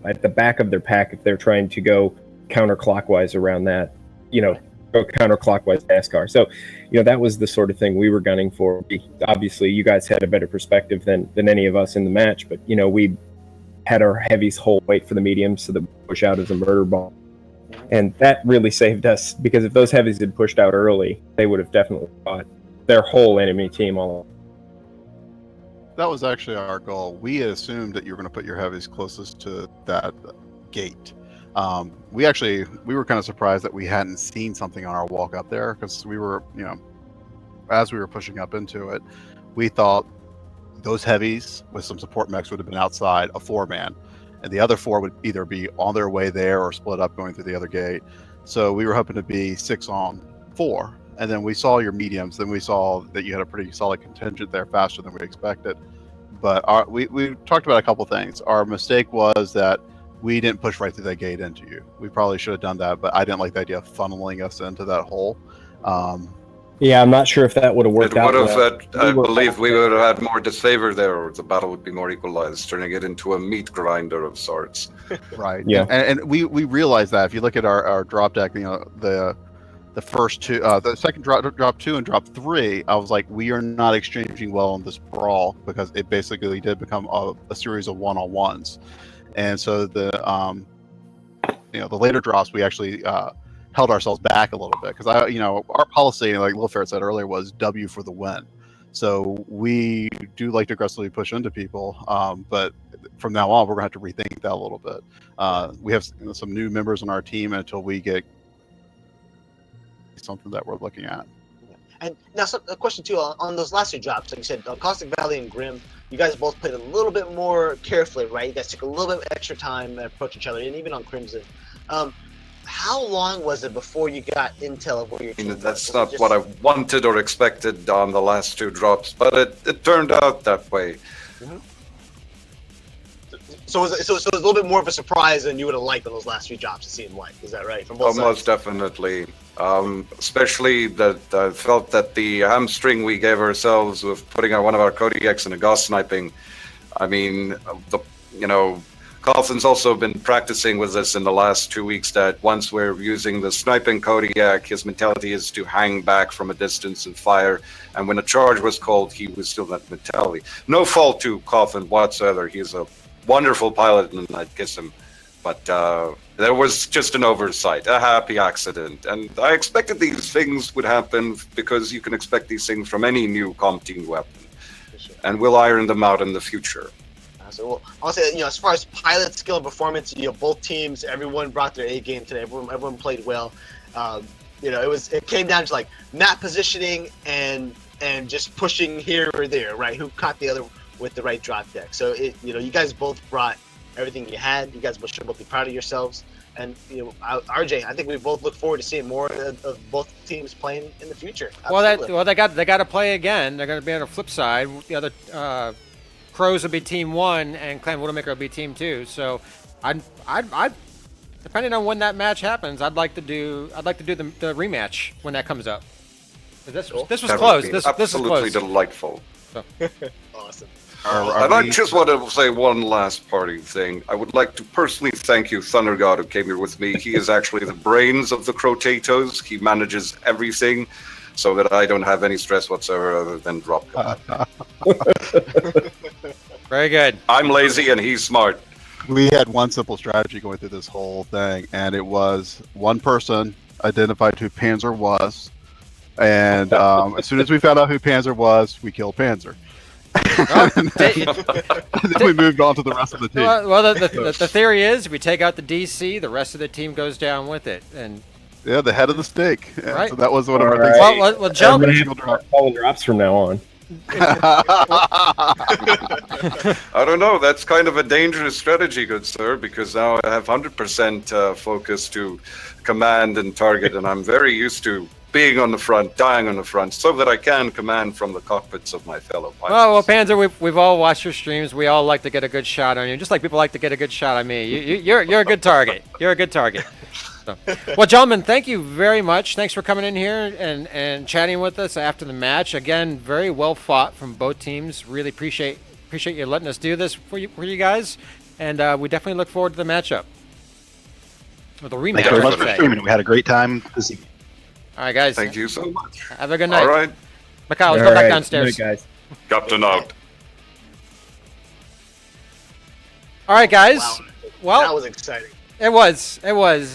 at the back of their pack if they're trying to go counterclockwise around that, go counterclockwise NASCAR. So, that was the sort of thing we were gunning for. Obviously, you guys had a better perspective than any of us in the match, but, we had our heavies hold wait for the mediums so that we push out as a murder ball. And that really saved us, because if those heavies had pushed out early, they would have definitely fought their whole enemy team all. That was actually our goal. We had assumed that you were going to put your heavies closest to that gate. We were kind of surprised that we hadn't seen something on our walk up there, because we were, as we were pushing up into it, we thought those heavies with some support mechs would have been outside a 4-man, and the other 4 would either be on their way there or split up going through the other gate. So we were hoping to be 6 on 4. And then we saw your mediums. Then we saw that you had a pretty solid contingent there, faster than we expected. But we talked about a couple things. Our mistake was that we didn't push right through that gate into you. We probably should have done that, but I didn't like the idea of funneling us into that hole. Yeah, I'm not sure if that would have worked out. I believe we would have had more disfavor there, or the battle would be more equalized, turning it into a meat grinder of sorts. Right. Yeah. And we realized that if you look at our drop deck, the first two, the second drop 2 and drop 3, I was like, we are not exchanging well on this brawl, because it basically did become a series of one-on-ones. And so the later drops, we actually held ourselves back a little bit, because our policy, like Lil Ferret said earlier, was W for the win. So we do like to aggressively push into people, but from now on, we're gonna have to rethink that a little bit. We have some new members on our team, and until we get something that we're looking at. And now, a question too on those last two drops. Like you said, Caustic Valley and Grim, you guys both played a little bit more carefully, right? You guys took a little bit extra time to approach each other, and even on Crimson. How long was it before you got intel of where your team was? That's not what I wanted or expected on the last two drops, but it turned out that way. Mm-hmm. So it was a little bit more of a surprise than you would have liked on those last three drops, it seemed like. Is that right? From both sides? Most definitely. Especially that I felt that the hamstring we gave ourselves with putting one of our Kodiaks in a gauss sniping. I mean, Carlson's also been practicing with us in the last 2 weeks that once we're using the sniping Kodiak, his mentality is to hang back from a distance and fire. And when a charge was called, he was still that mentality. No fault to Coffin whatsoever. He's a wonderful pilot, and I'd kiss him. But there was just an oversight, a happy accident. And I expected these things would happen because you can expect these things from any new comp team weapon. Sure. And we'll iron them out in the future. So I'll say, as far as pilot skill and performance, both teams, everyone brought their A game today. Everyone played well. It came down to like map positioning and just pushing here or there, right? Who caught the other with the right drop deck. So you guys both brought everything you had. You guys should both be proud of yourselves. And RJ, I think we both look forward to seeing more of both teams playing in the future. Absolutely. They got to play again. They're going to be on the flip side. The other. Crows will be Team 1 and Clan Widowmaker will be Team 2. So, I depending on when that match happens, I'd like to do the rematch when that comes up. This was close. This was absolutely delightful. So. Awesome. I just want to say one last parting thing. I would like to personally thank you, Thunder God, who came here with me. He is actually the brains of the Crowtatoes. He manages everything, so that I don't have any stress whatsoever other than drop God. Very good. I'm lazy and he's smart. We had one simple strategy going through this whole thing, and it was one person identified who Panzer was, and as soon as we found out who Panzer was, we killed Panzer. And then we moved on to the rest of the team. Well, the theory is we take out the DC, the rest of the team goes down with it, and. Yeah, the head of the stake. Yeah, right. So that was one of our things. Well, Joe, calling drops from now on. I don't know. That's kind of a dangerous strategy, good sir, because now I have 100% focus to command and target, and I'm very used to being on the front, dying on the front, so that I can command from the cockpits of my fellow pilots. Well, Panzer, we've all watched your streams. We all like to get a good shot on you, just like people like to get a good shot on me. You're a good target. You're a good target. So. Well, gentlemen, thank you very much. Thanks for coming in here and chatting with us after the match. Again, very well fought from both teams. Really appreciate you letting us do this for you guys, and we definitely look forward to the matchup. Or the rematch. Thank you very much for streaming. We had a great time this evening. All right, guys. Thank you so much. Have a good night. All right. Macau, let's go back downstairs. Good night, guys. Captain out. All right, guys. Wow. Well, that was exciting. It was,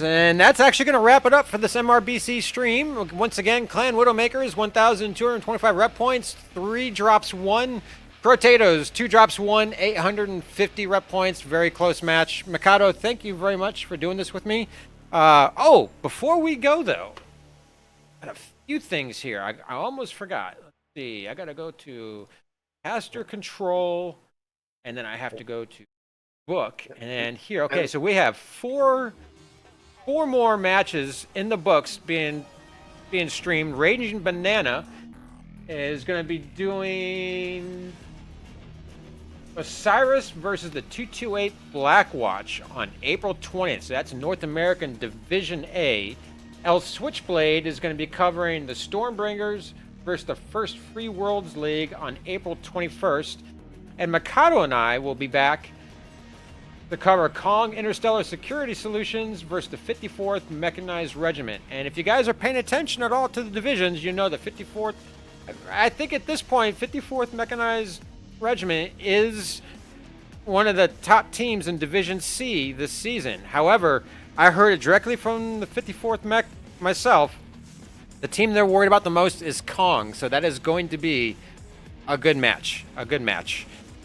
and that's actually going to wrap it up for this MRBC stream. Once again, Clan Widowmakers, 1,225 rep points, 3 drops 1. Crowtatoes, 2 drops 1, 850 rep points. Very close match. Mikado, thank you very much for doing this with me. Before we go though, I got a few things here. I almost forgot. Let's see. I got to go to caster control, and then I have to go to book, and here, okay, so we have four more matches in the books being streamed. Raging Banana is going to be doing Osiris versus the 228 Blackwatch on April 20th, so that's North American Division A. El Switchblade is going to be covering the Stormbringers versus the First Free Worlds League on April 21st, and Mikado and I will be back to cover Kong Interstellar Security Solutions versus the 54th Mechanized Regiment. And if you guys are paying attention at all to the divisions, you know the 54th, I think at this point, 54th Mechanized Regiment is one of the top teams in Division C this season. However, I heard it directly from the 54th Mech myself. The team they're worried about the most is Kong, so that is going to be a good match.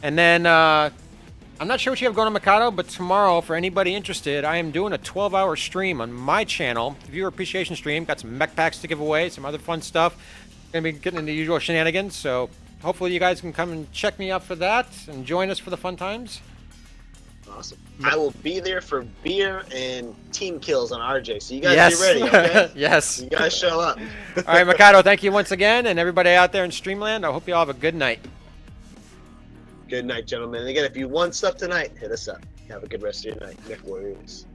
And then, I'm not sure what you have going on, Mikado, but tomorrow, for anybody interested, I am doing a 12-hour stream on my channel, viewer appreciation stream. Got some mech packs to give away, some other fun stuff. gonna be getting into the usual shenanigans. So hopefully you guys can come and check me out for that and join us for the fun times. Awesome. I will be there for beer and team kills on RJ. So you guys be ready, okay? Yes. You guys show up. All right, Mikado, thank you once again, and everybody out there in Streamland. I hope you all have a good night. Good night, gentlemen. And again, if you want stuff tonight, hit us up. Have a good rest of your night. Nick Warriors.